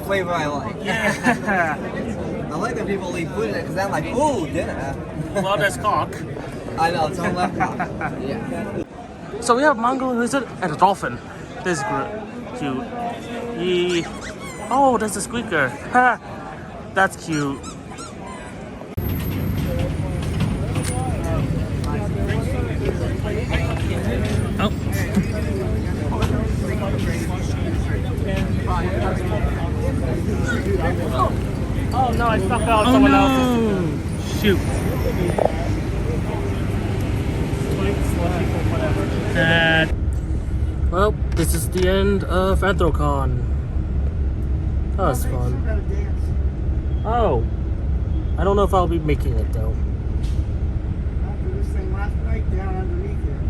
flavor I like. Yeah. I like that people leave food in it because they're like, ooh, dinner. Well, that's cock. I know, it's all left cock. Yeah. So we have Mongol lizard and a dolphin. This is cute. Oh, that's a squeaker. Ha! That's cute. Oh. Oh no, I stuck out someone else's. Shoot. Well, this is the end of Anthrocon. That was fun. Oh. I don't know if I'll be making it though. After this thing last night down underneath here.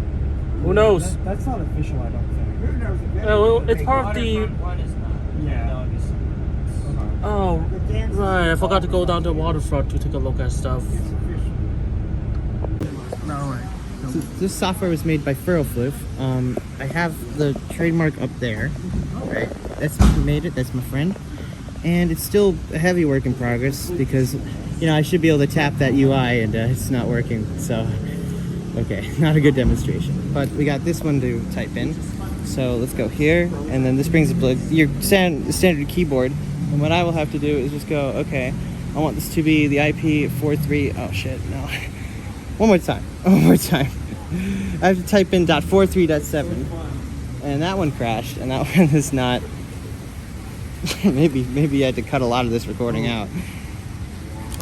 Who knows? That's not official, I don't think. Who knows? Well, it's part of the... Yeah. Oh, right. I forgot to go down to Waterfront to take a look at stuff. So this software was made by Fursuit. I have the trademark up there. Right, that's who made it. That's my friend, and it's still a heavy work in progress because, you know, I should be able to tap that UI and it's not working. So, okay, not a good demonstration. But we got this one to type in. So let's go here, and then this brings up your standard keyboard. And what I will have to do is just go, okay, I want this to be the IP 43. Oh shit, no. One more time. I have to type in .43.7, and that one crashed, and that one is not. maybe I had to cut a lot of this recording out.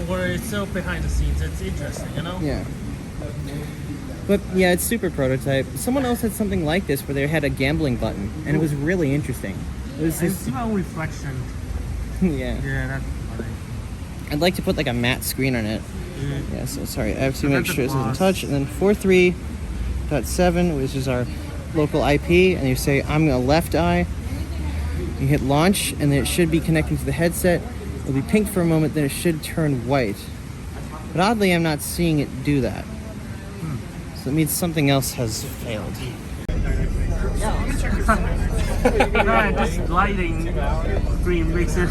Or it's so behind the scenes. It's interesting, you know. Yeah. But yeah, it's super prototype. Someone else had something like this where they had a gambling button, and it was really interesting. It was just small reflection. Yeah. Yeah, that's funny. I'd like to put like a matte screen on it. Yeah, so sorry, I have to make sure this doesn't boss. touch. And then 43.7, which is our local IP, and you say, I'm a left eye. You hit launch, and then it should be connecting to the headset. It'll be pink for a moment, then it should turn white. But oddly, I'm not seeing it do that. So it means something else has failed. Right, this lighting screen makes it.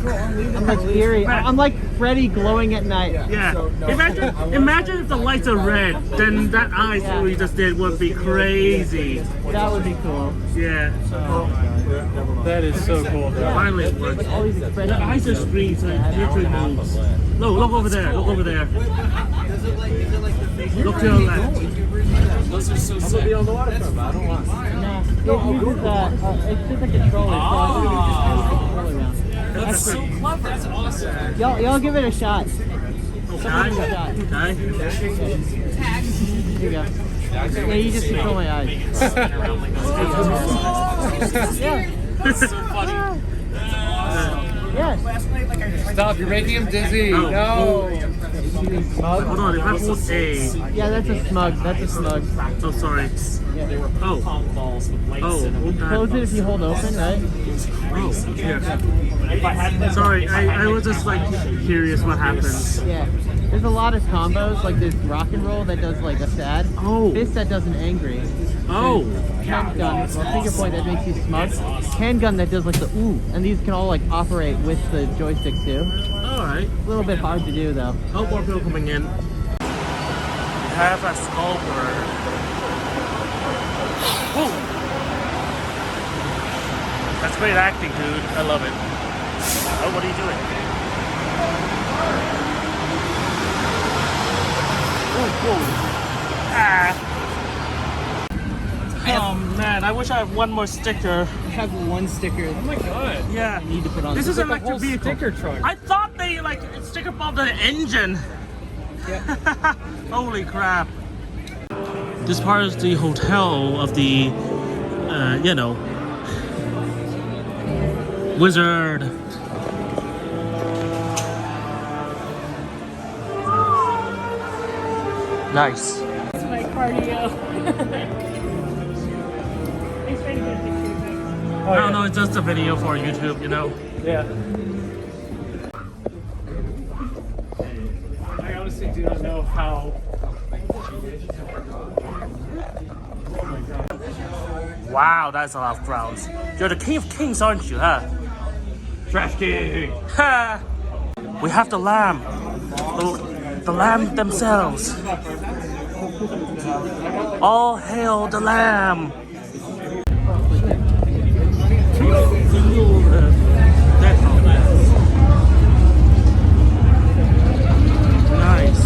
I'm like eerie. I'm like Freddy glowing at night. Yeah. Imagine if the lights are red, then that eyes we just did would be crazy. That would be cool. Yeah. That is so cool. Finally it works. The eyes are screen, so it literally moves. No, look over there. Look over there. Look to your left. Those are so sick. Be on the waterfront, but I don't want. No, it uses it's just a controller. That's so clever. That's awesome. Y'all give it a shot. Okay. Here you go. Yeah, you just control my eyes. Yeah. That's so funny. Yes. Stop, you're making him dizzy. Oh. No. Hold on, if I hold A. Yeah, that's a smug. That's a smug. Oh, sorry. Oh. Close it if you hold open, right? Oh, yeah. Sorry, I was just like curious what happens. Yeah. There's a lot of combos, like there's rock and roll that does like a sad. Oh. Fist that does an angry. Oh. Handgun, or finger point that makes you smug. Handgun that does like the ooh. And these can all like operate with the joystick too. Alright. A little bit hard to do though. Oh, more people coming in. We have a sculptor. Oh! That's great acting, dude. I love it. Oh, what are you doing? Oh, whoa. Ah! Oh man, I wish I had one more sticker. I have one sticker. Oh my god. Yeah. You need to put on. This is an electric whole vehicle. sticker truck. I thought they like sticker bombed the engine. Yeah. Holy crap. This part is the hotel of the, you know, wizard. Nice. It's my cardio. I don't know, it's just a video for YouTube, you know? Yeah. I honestly do not know how. Wow, that's a lot of crowds. You're the king of kings, aren't you, huh? Trash king. Ha! We have the lamb. The lamb themselves. All hail the lamb. Nice.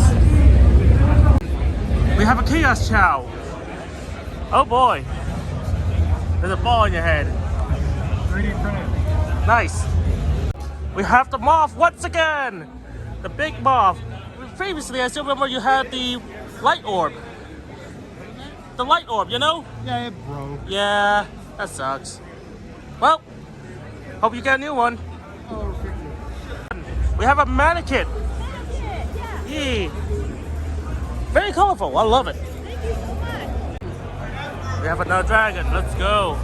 We have a chaos chow. Oh boy. There's a ball in your head. 3D printed. Nice. We have the moth once again. The big moth. Previously, I still remember you had the light orb. The light orb, you know? Yeah, it broke. Yeah, that sucks. Well, hope you get a new one. We have a mannequin. Yeah. Very colorful. I love it. We have another dragon. Let's go.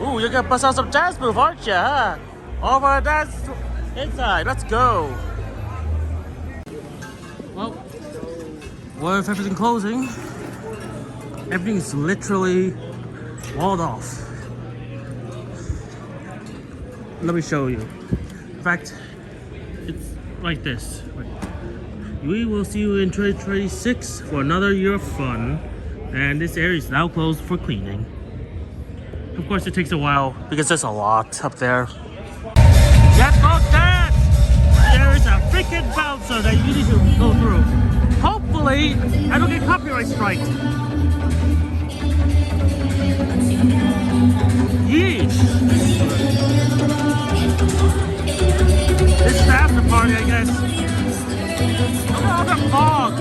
Ooh, you're gonna bust out some jazz move, aren't you? Huh? All my dance inside. Let's go. Well, what if everything closing? Everything is literally walled off. Let me show you. In fact, it's like this. We will see you in 2026 for another year of fun. And this area is now closed for cleaning. Of course, it takes a while because there's a lot up there. Yes, folks, dance! There is a freaking bouncer that you need to go through. Hopefully, I don't get copyright strike. Yeesh! This is the after party, I guess. Look at all the fog!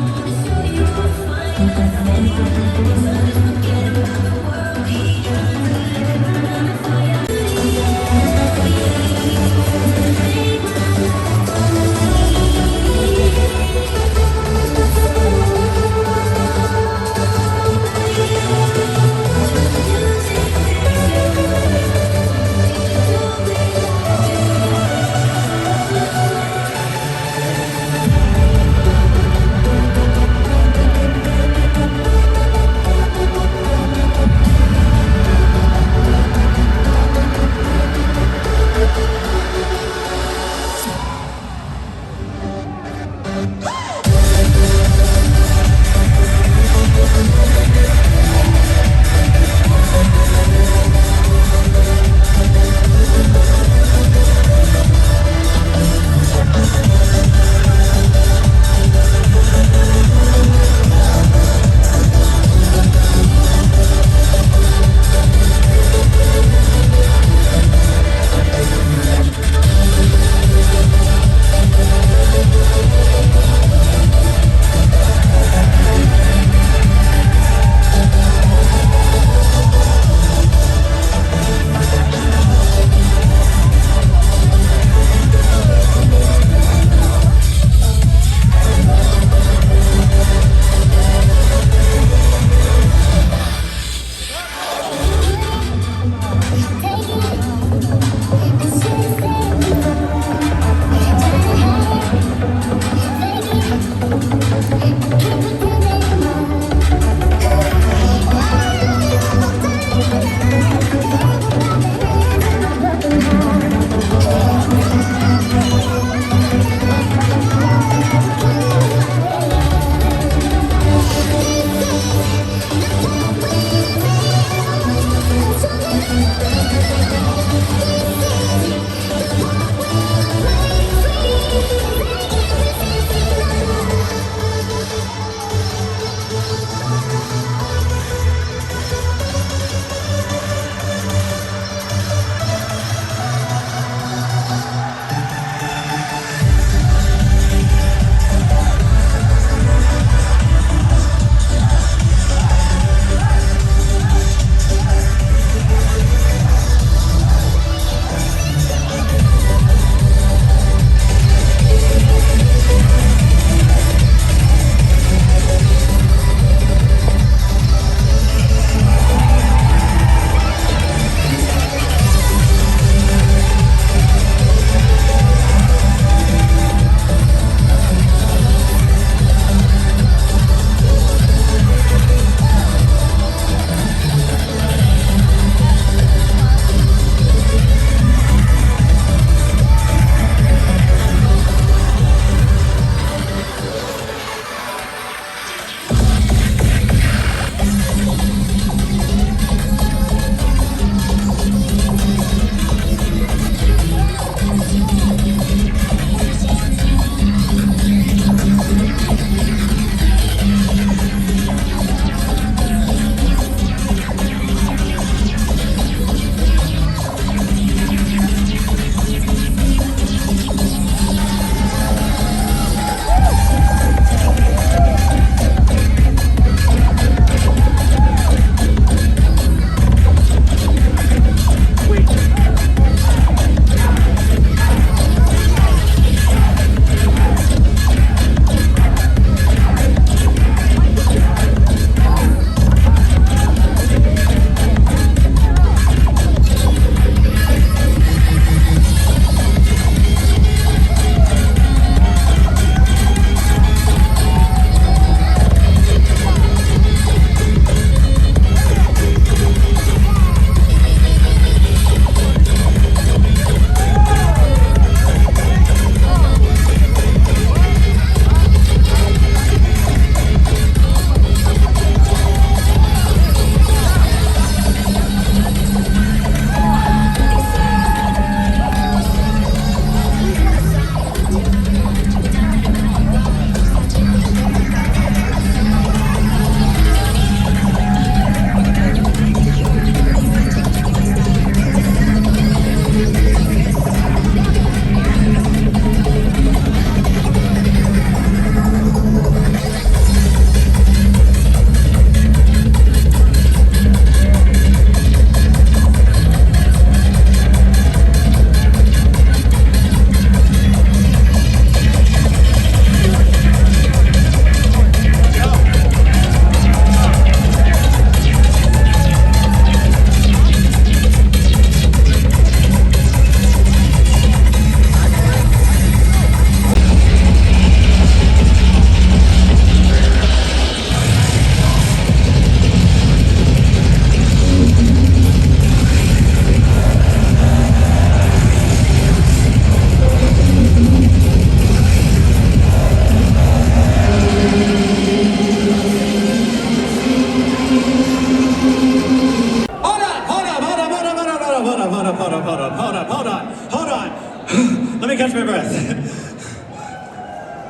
Let me catch my breath.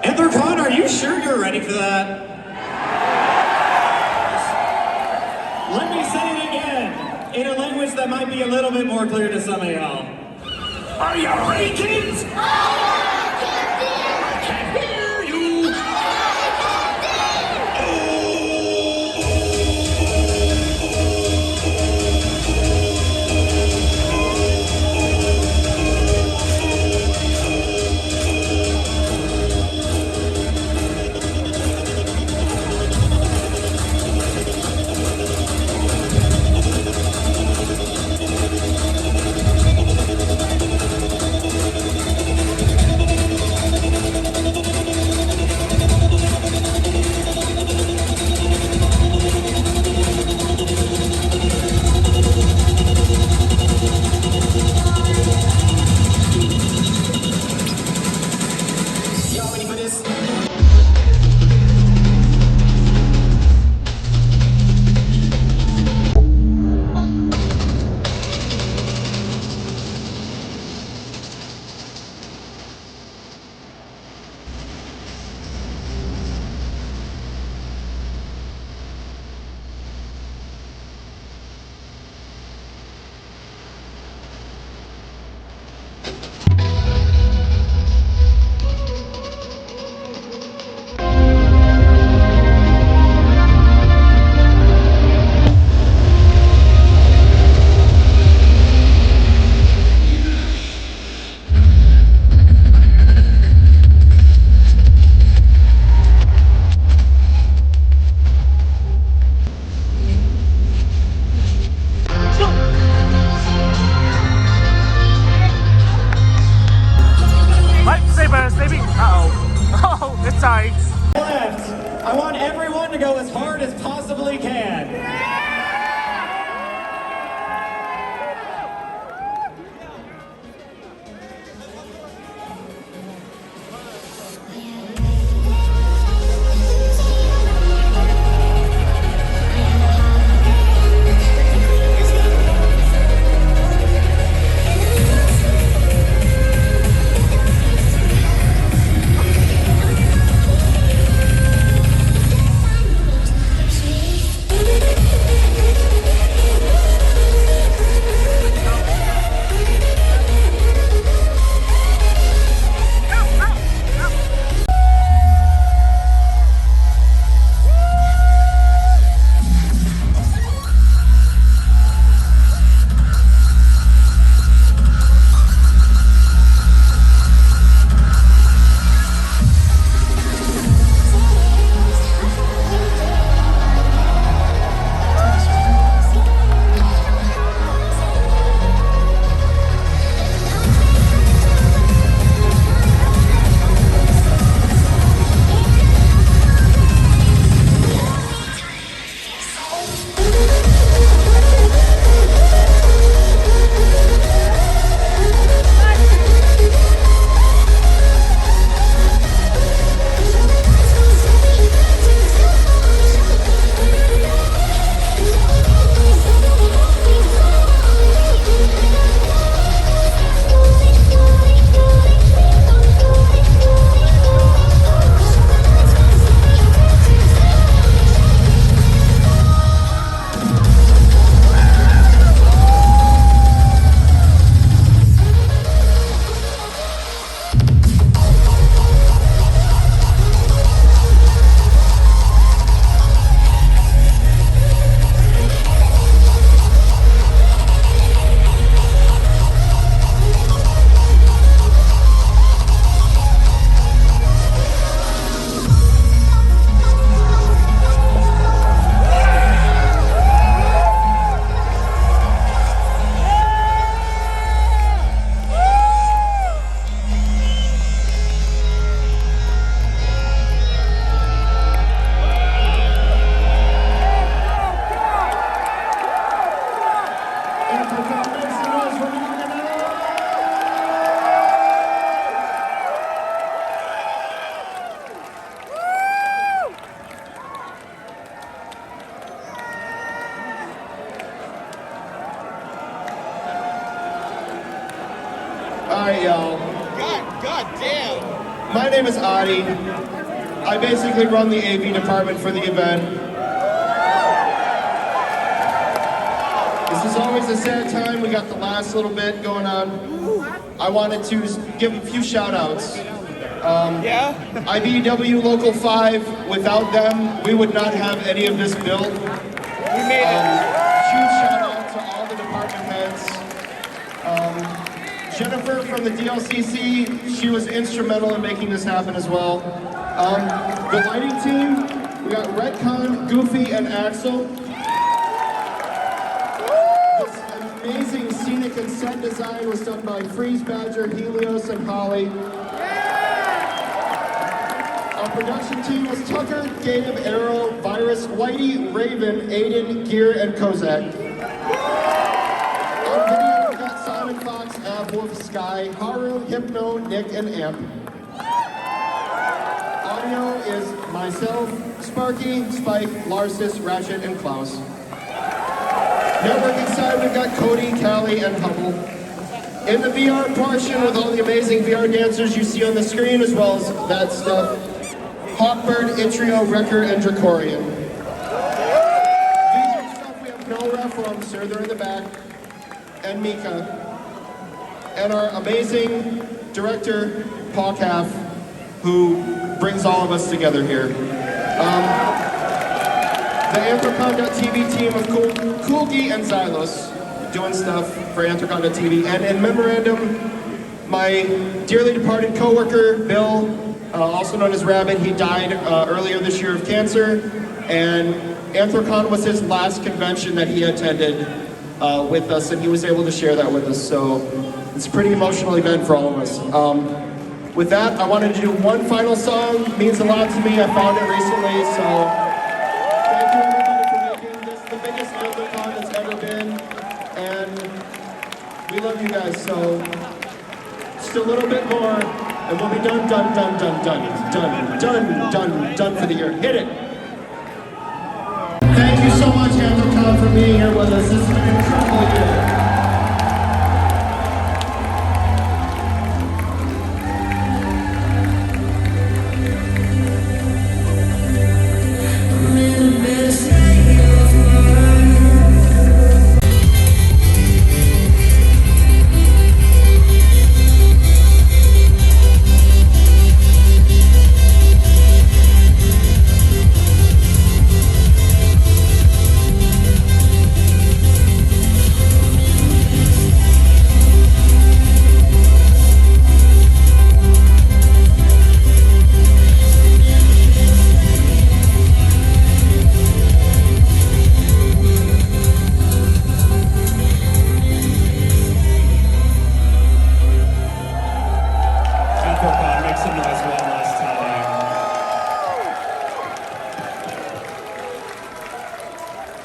Anthrocon, are you sure you're ready for that? Let me say it again, in a language that might be a little bit more clear to some of y'all. Are you ready, kids? I can't hear you. Lifesavers, baby! Uh-oh. Oh, it's tight. Left. I want everyone to go as hard as possibly can. Alright, y'all. God damn. My name is Adi. I basically run the AV department for the event. This is always a sad time. We got the last little bit going on. I wanted to give a few shout outs. IBEW Local 5, without them, we would not have any of this built. We made it. Huge shout out to all the department heads. Jennifer from the DLCC, she was instrumental in making this happen as well. The lighting team, we got Redcon, Goofy, and Axel. This amazing scenic and set design was done by Freeze Badger, Helios, and Holly. Our production team was Tucker, Gabe, Arrow, Virus, Whitey, Raven, Aiden, Gear, and Kozak. On video, we got Simon Fox, Wolf, Sky, Haru, Hypno, Nick, and Amp. Audio is myself, Sparky, Spike, Larsis, Ratchet, and Klaus. Networking side, we've got Cody, Callie, and Hubble. In the VR portion with all the amazing VR dancers you see on the screen, as well as that stuff, Hawkbird, Itrio, Wrecker, and Dracorian. VJ stuff, we have Nora from Sir, they're in the back, and Mika. And our amazing director, Paul Caff, who brings all of us together here. The Anthrocon.tv team of Coolgy and Xylos doing stuff for Anthrocon.tv. And in memorandum, my dearly departed coworker, Bill, also known as Rabbit, he died earlier this year of cancer. And Anthrocon was his last convention that he attended with us, and he was able to share that with us. So it's a pretty emotional event for all of us. With that, I wanted to do one final song. It means a lot to me. I found it recently, so thank you everybody for making this the biggest Anthrocon that's ever been. And we love you guys, so just a little bit more, and we'll be done for the year. Hit it! Thank you so much, Anthrocon, for being here with us. This has been an incredible year.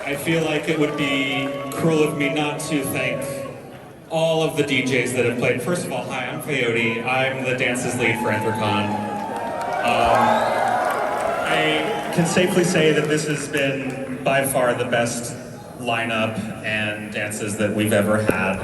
I feel like it would be cruel of me not to thank all of the DJs that have played. First of all, hi, I'm Coyote. I'm the dances lead for Anthrocon. I can safely say that this has been by far the best lineup and dances that we've ever had.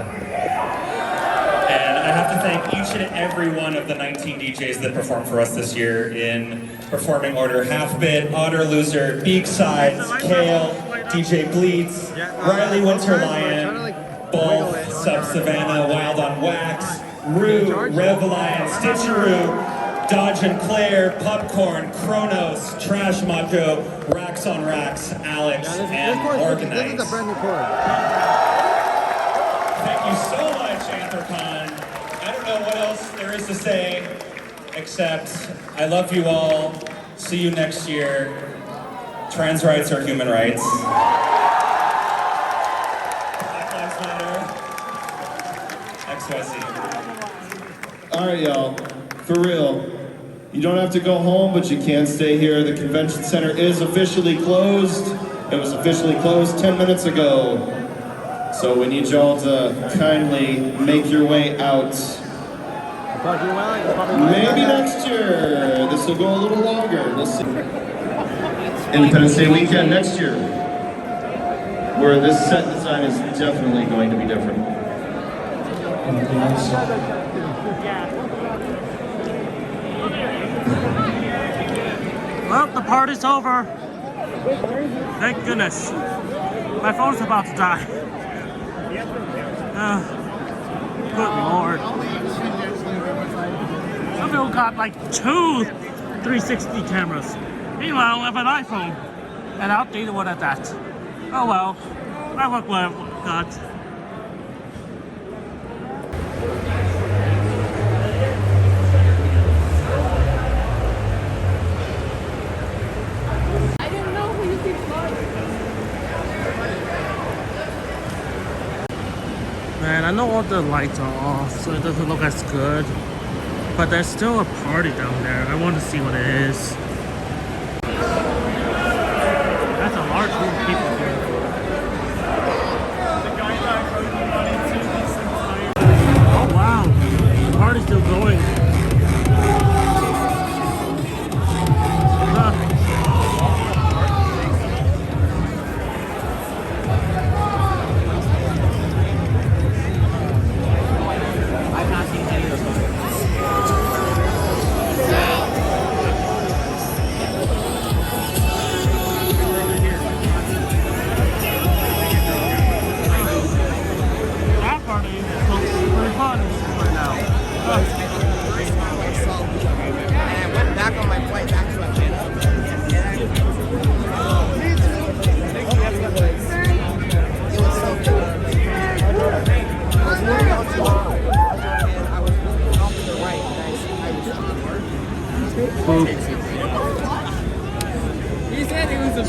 And I have to thank each and every one of the 19 DJs that performed for us this year in performing order: Half Bit, Otter Loser, Beak Sides, Kale, DJ Bleeds, Riley Winterlion, Both, Sub Savannah, Wild on Wax, Rue, Revelion, Stitcheroo, Dodge and Claire, Popcorn, Kronos, Trash Mako, Racks on Racks, Alex, and Organize. This is a brand new chord. Thank you so much, Anthrocon. I don't know what else there is to say, except I love you all. See you next year. Trans rights are human rights. Black Lives Matter. XYZ. Alright, y'all. For real. You don't have to go home, but you can stay here. The convention center is officially closed. It was officially closed 10 minutes ago. So we need y'all to kindly make your way out. Maybe next year. This will go a little longer. We'll see. Independence Day weekend next year, where this set design is definitely going to be different. Well, the party's over. Thank goodness. My phone's about to die. Good lord. Some people got like 2 360 cameras. Meanwhile, I have an iPhone. An outdated one at that. Oh well. I work what I've got. Man, I know all the lights are off, so it doesn't look as good. But there's still a party down there. I want to see what it is. That's a large group of people here. Oh wow, the party's still going. He said it was a...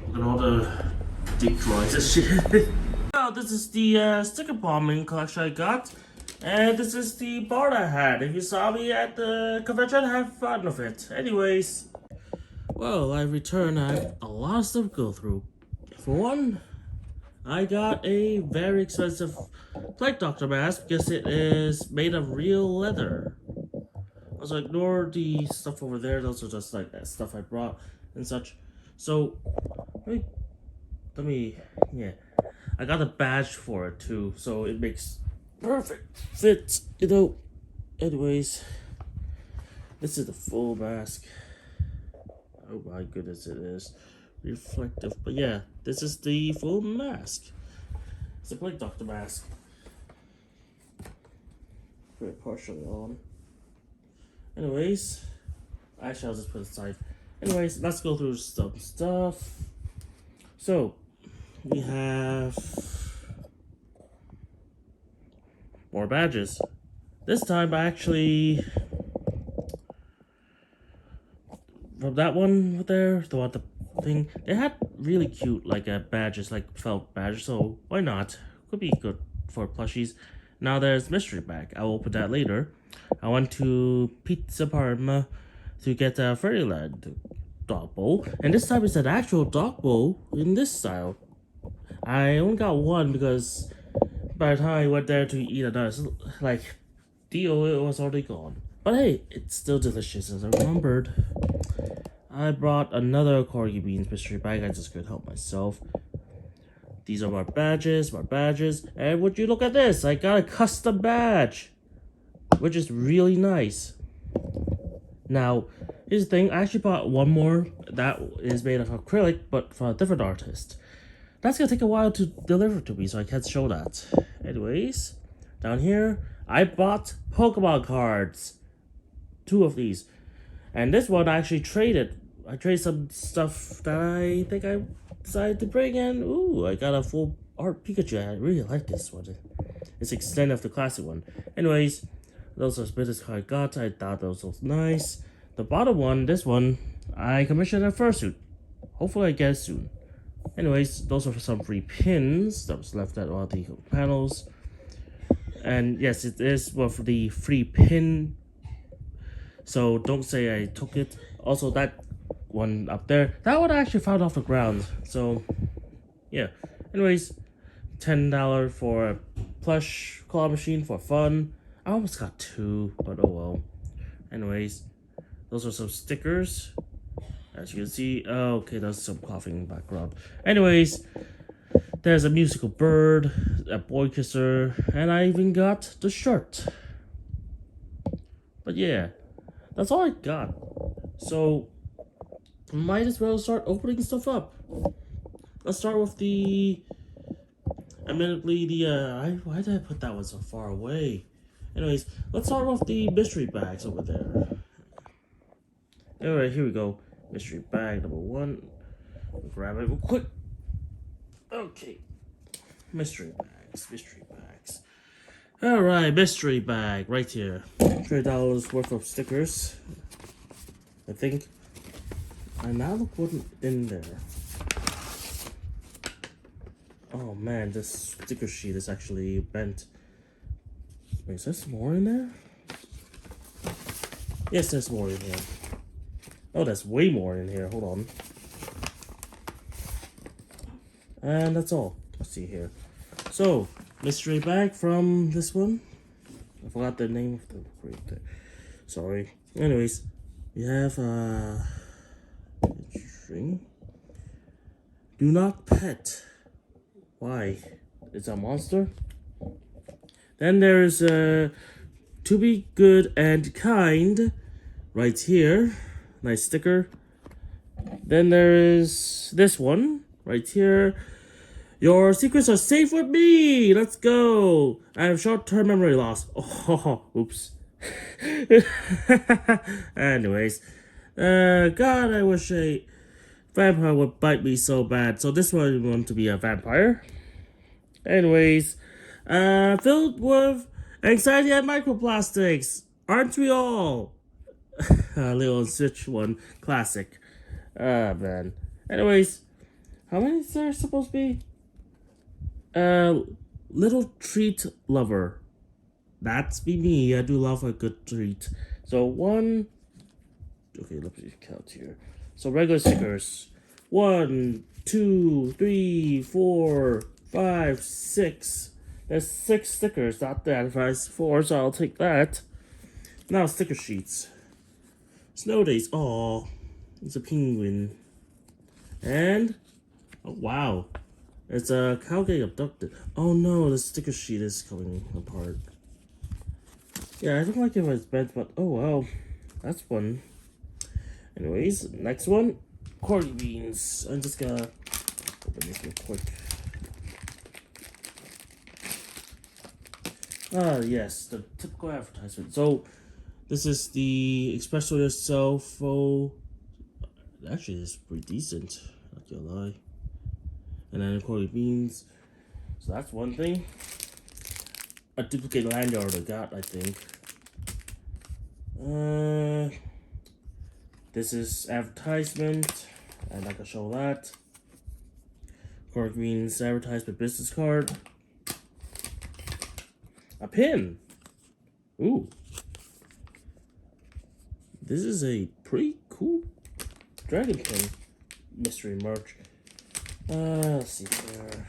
Look at all the decoys and shit. Oh, this is the sticker bombing collection I got. And this is the bar I had. If you saw me at the convention, have fun with it. Anyways, well, I returned. I have a lot of stuff to go through. For one, I got a very expensive Plague Doctor mask because it is made of real leather. Also, ignore the stuff over there. Those are just like that stuff I brought and such. So, let me, yeah. I got a badge for it too, so it makes perfect fit, you know. Anyways, this is the full mask. Oh my goodness, it is reflective. But yeah, this is the full mask. It's a Plague Doctor mask. Very partially on. Anyways, actually I'll just put it aside. Anyways, let's go through some stuff. So, we have more badges. This time I actually, from that one there, the thing, they had really cute like badges, like felt badges, so why not? Could be good for plushies. Now there's mystery bag. I'll open that later. I went to Pizza Parma to get a Fairyland dog bowl, and this time it's an actual dog bowl in this style. I only got one because by the time I went there to eat another, like, deal, it was already gone. But hey, it's still delicious as I remembered. I brought another Corgi Beans mystery bag. I just couldn't help myself. These are my badges, and would you look at this? I got a custom badge, which is really nice. Now, here's the thing. I actually bought one more that is made of acrylic, but from a different artist. That's gonna take a while to deliver to me, so I can't show that. Anyways, down here, I bought Pokemon cards. 2 of these. And this one I actually traded. I traded some stuff that I think I decided to bring in. Ooh, I got a full art Pikachu. I really like this one. It's extended of the classic one. Anyways, those are business cards I got. I thought those looked nice. The bottom one, this one, I commissioned a Fursuit. Hopefully I get it soon. Anyways, those are some free pins that was left at all the panels. And yes, it is one for the free pin. So don't say I took it. Also, that one up there, that one I actually found off the ground. So, yeah. Anyways, $10 for a plush claw machine for fun. I almost got 2, but oh well. Anyways, those are some stickers. As you can see, oh, okay, that's some coughing background. Anyways, there's a musical bird, a boy kisser, and I even got the shirt. But yeah, that's all I got. So, might as well start opening stuff up. Let's start with the... Admittedly, why did I put that one so far away? Anyways, let's start with the mystery bags over there. Alright, here we go. Mystery bag number 1. Grab it real quick. Okay. Mystery bags. Alright, mystery bag right here. $3 worth of stickers, I think. And now look what's in there. Oh man, this sticker sheet is actually bent. Wait, is there more in there? Yes, there's more in here. Oh, there's way more in here. Hold on. And that's all. Let's see here. So, mystery bag from this one. I forgot the name of the creator. Sorry. Anyways, we have string. Do not pet. Why? It's a monster. Then there's to be good and kind right here. Nice sticker. Then there is this one right here. Your secrets are safe with me. Let's go. I have short-term memory loss. Oh, oops. Anyways, God, I wish a vampire would bite me so bad. So this one want to be a vampire. Anyways, filled with anxiety and microplastics. Aren't we all? Little Switch one, classic. Man. Anyways, how many is there supposed to be? Little treat lover. That's me. I do love a good treat. So 1. Okay, let me count here. So regular stickers. 1, 2, 3, 4, 5, 6. There's 6 stickers. Not that advice 4, so I'll take that. Now sticker sheets. Snow days. Oh, it's a penguin. And oh wow, it's a cow getting abducted. Oh no, the sticker sheet is coming apart. Yeah, I don't like it when it's bent, but oh well, that's fun. Anyways, next one, corny beans. I'm just gonna open this real quick. Ah yes, the typical advertisement. So this is the Express Yourself. Oh, actually, it's pretty decent. Not gonna lie. And then corny beans. So that's one thing. A duplicate lanyard I got, I think. This is advertisement. I'm not gonna show that. Corny beans advertisement business card. A pin. Ooh. This is a pretty cool dragon pin mystery merch. Let's see here.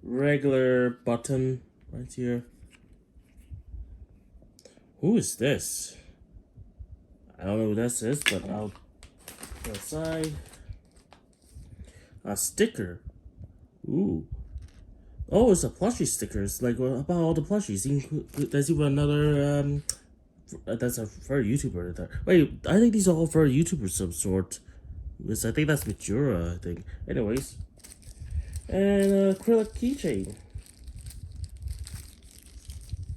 Regular button right here. Who is this? I don't know who this is, but I'll put aside. A sticker. Ooh. Oh, it's a plushie stickers. Like about all the plushies. There's even another that's a furry YouTuber there. Wait, I think these are all furry YouTubers of some sort. Because I think that's Majura, I think. Anyways. And acrylic keychain.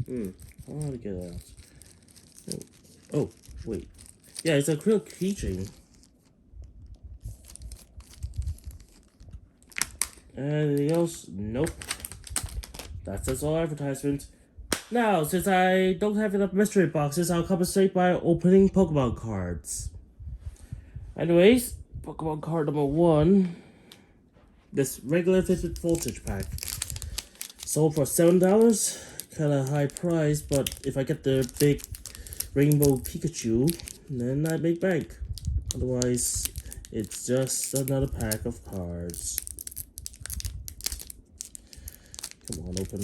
I want to get that. Oh, wait. Yeah, it's an acrylic keychain. Anything else? Nope. That's all advertisement. Now, since I don't have enough mystery boxes, I'll compensate by opening Pokemon cards. Anyways, Pokemon card number 1. This regular 50 voltage pack. Sold for $7. Kinda high price, but if I get the big Rainbow Pikachu, then I make bank. Otherwise, it's just another pack of cards. Come on, open.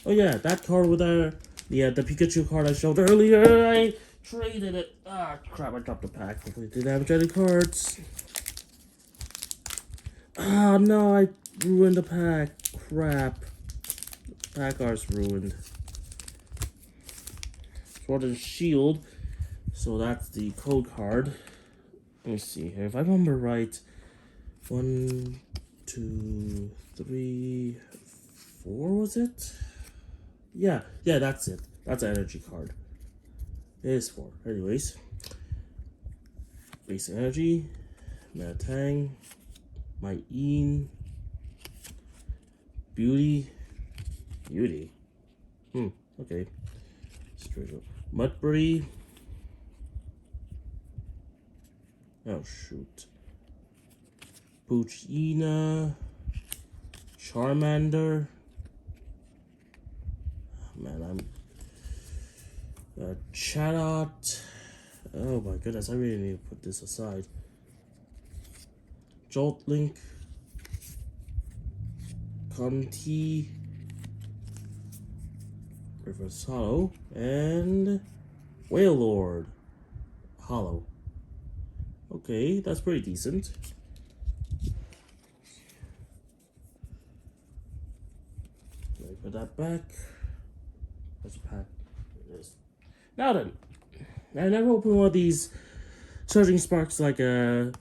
Oh yeah, that card with the Pikachu card I showed earlier. I traded it. Ah, crap! I dropped the pack. Hopefully, didn't have any cards. Ah no, I ruined the pack. Crap. Pack art's ruined. Sword and Shield. So that's the code card. Let me see here. If I remember right, 1, 2, 3, 4 was it? Yeah, that's it. That's an energy card. It is 4. Anyways. Basic energy. Metang. My Een. Beauty. Okay. Straight up. Mudbury. Oh shoot. Poochyena. Charmander. Oh, man, I'm Chatot. Oh my goodness, I really need to put this aside. Joltlink. Conti. Reverse Hollow. And Whale Lord. Hollow. Okay, that's pretty decent. Let me put that back. That's a pack. It is. Now then, I never opened one of these Surging Sparks like a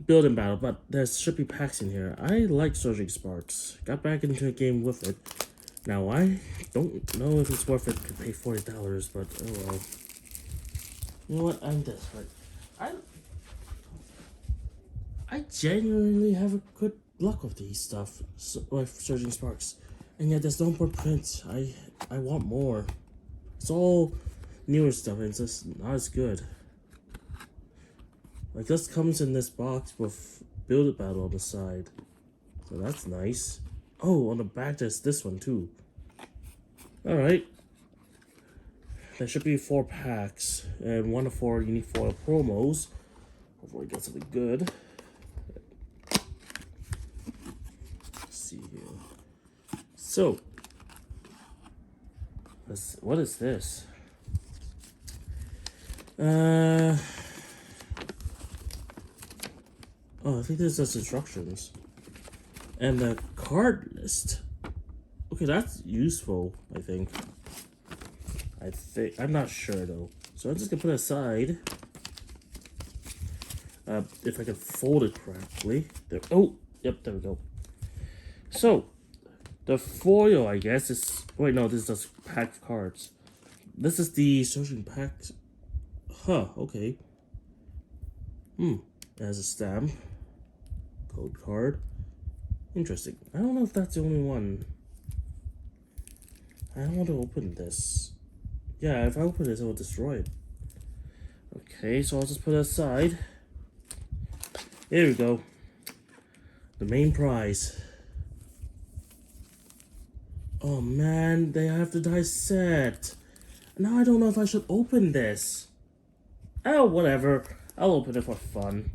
building battle, but there should be packs in here. I like Surging Sparks. Got back into a game with it. Now I don't know if it's worth it to pay $40, but oh well. You know what? I'm desperate. I genuinely have a good luck with these stuff, with Surging Sparks, and yet there's no more prints. I want more. It's all newer stuff, and it's just not as good. Like this comes in this box with Build It Battle on the side, so that's nice. Oh, on the back there's this one too. All right, there should be 4 packs and 1 of 4 unique foil promos. Hopefully, get something good. See here. So, what is this? Oh, I think this is instructions. And the card list. Okay, that's useful, I think. I'm not sure though. So I'm just gonna put it aside. If I can fold it correctly. There. Oh, yep, there we go. So, the foil, I guess, is... Wait, no, this is just pack of cards. This is the Surging Pack. Huh, okay. It has a stamp. Code card. Interesting. I don't know if that's the only one. I don't want to open this. Yeah, if I open this, I will destroy it. Okay, so I'll just put it aside. Here we go. The main prize. Oh man, they have to dissect. Now I don't know if I should open this. Oh, whatever. I'll open it for fun.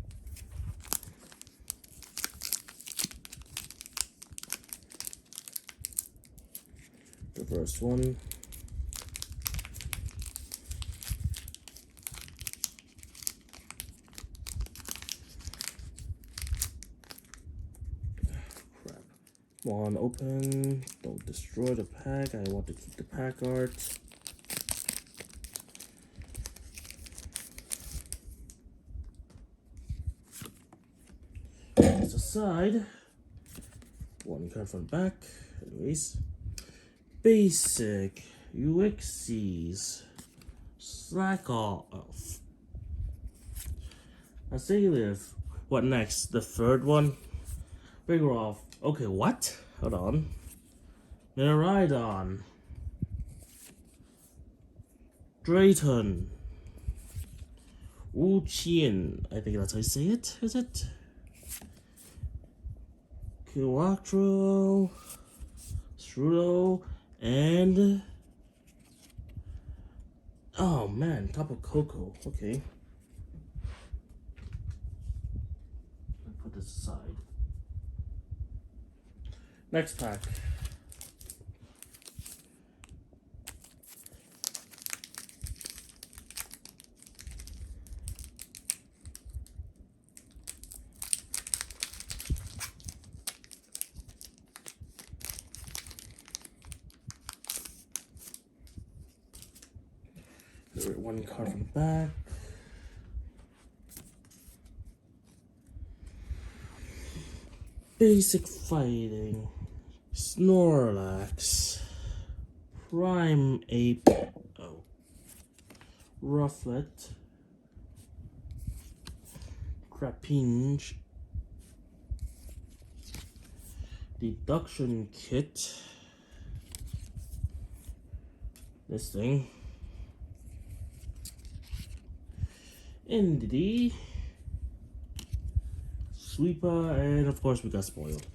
The first one. One open, don't destroy the pack. I want to keep the pack art. This aside. One card from the back. Anyways. Basic. UXCs. Slack off. Assailive. What next? The third one? Figure off. Okay, what? Hold on. Miraidon. Drayton. Wuqian. I think that's how you say it, is it? Quattro. Strudo. And... Oh man, Tapu Koko. Okay. I'll put this aside. Next pack. one card from the back. Basic fighting. Snorlax. Prime Ape. Oh. Rufflet. Crapinge. Deduction Kit. This thing. Entity. Sweeper, and of course we got spoiled.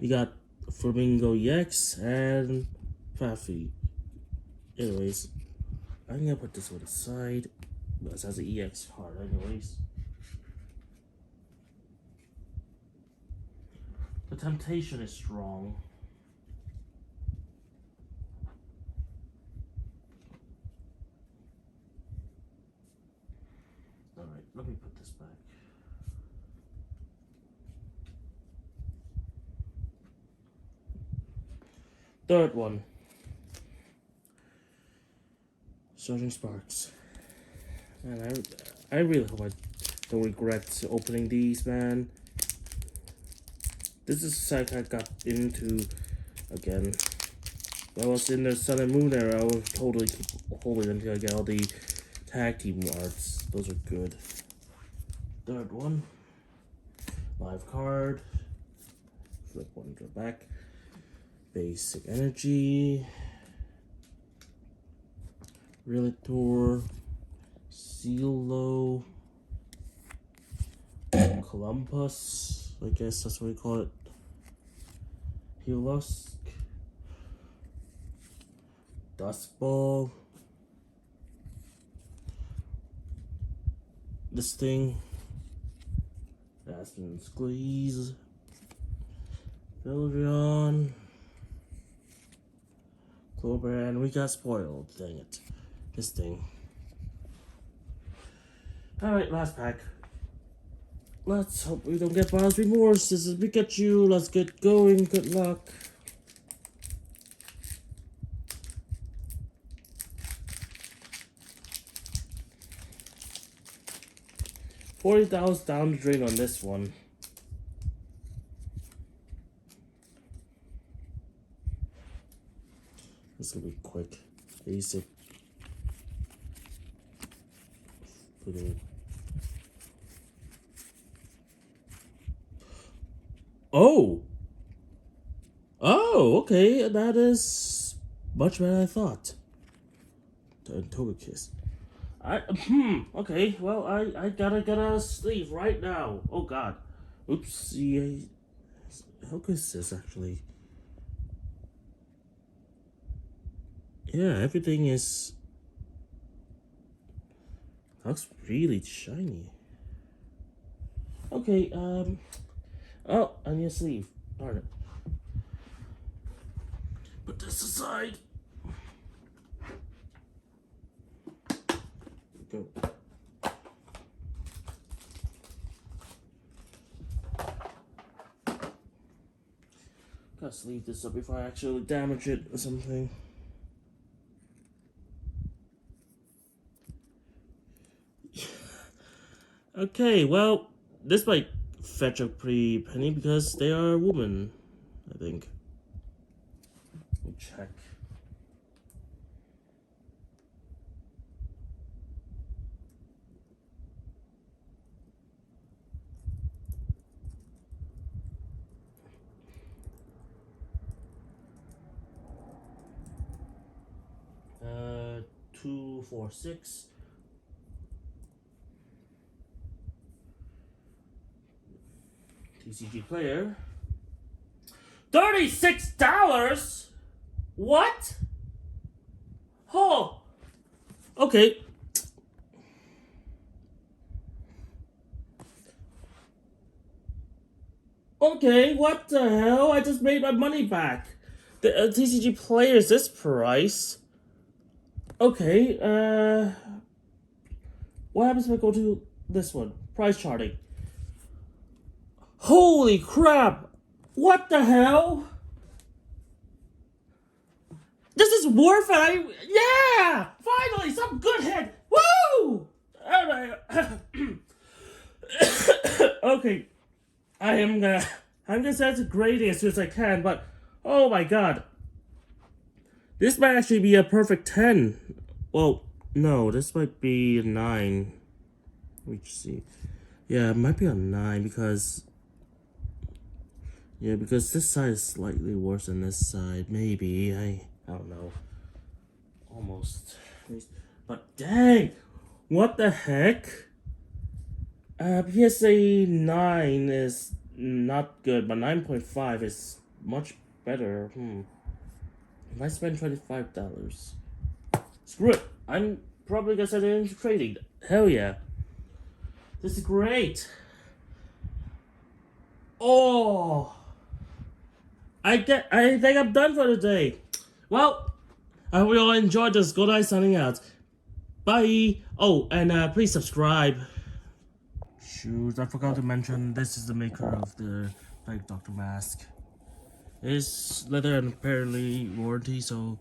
We got Flamingo EX and Faffy. Anyways, I'm gonna put this one aside. This has an EX card, anyways. The temptation is strong. Alright, let me put this back. Third one. Surging Sparks. Man, I really hope I don't regret opening these, man. This is the site I got into again. When I was in the Sun and Moon era, I would totally keep holding until I get all the tag team arts. Those are good. Third one. Live card. Flip one to the back. Basic Energy. Realtor. Zelo. Columbus. I guess that's what we call it. Helusk. Dust Ball. This thing. Aspen Squeeze. Vildrion. Clover, and we got spoiled. Dang it. This thing. Alright, last pack. Let's hope we don't get Bowser's Remorse. This is Pikachu. Let's get going. Good luck. $40 down the drain on this one. This will be quick. Basic. Oh! Oh, okay. That is much better than I thought. Togekiss. Okay. Well, I gotta get a sleeve right now. Oh god. Oopsie. How good is this actually? Yeah, everything is looks really shiny. Okay, oh, I need a sleeve. Darn it. Put this aside. Go. Gotta sleeve this up before I actually damage it or something. Okay, well, this might fetch a pretty penny because they are a woman, I think. Let me check. Uh, 2, 4, 6. TCG player. $36? What? Oh. Okay. Okay, what the hell? I just made my money back. The TCG player is this price. Okay, what happens if I go to this one? Price charting. Holy crap! What the hell? This is worth it! Yeah! Finally, some good hit! Okay, I'm gonna set the grading as soon as I can, but oh my god, this might actually be a perfect 10. Well, no, this might be a 9. Let me see. Yeah, it might be a 9 because this side is slightly worse than this side. Maybe I don't know. Almost, but dang, what the heck? PSA 9 is not good, but 9.5 is much better. If I spend $25, screw it. I'm probably gonna set it into trading. Hell yeah. This is great. Oh, I think I'm done for the day. Well, I hope you all enjoyed this. Good night, signing out. Bye. Oh, and please subscribe. Shoot, I forgot to mention this is the maker of the Fake Doctor mask. It's leather and apparently warranty, so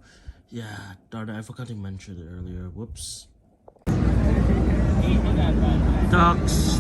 yeah, darn it, I forgot to mention it earlier. Whoops. Ducks.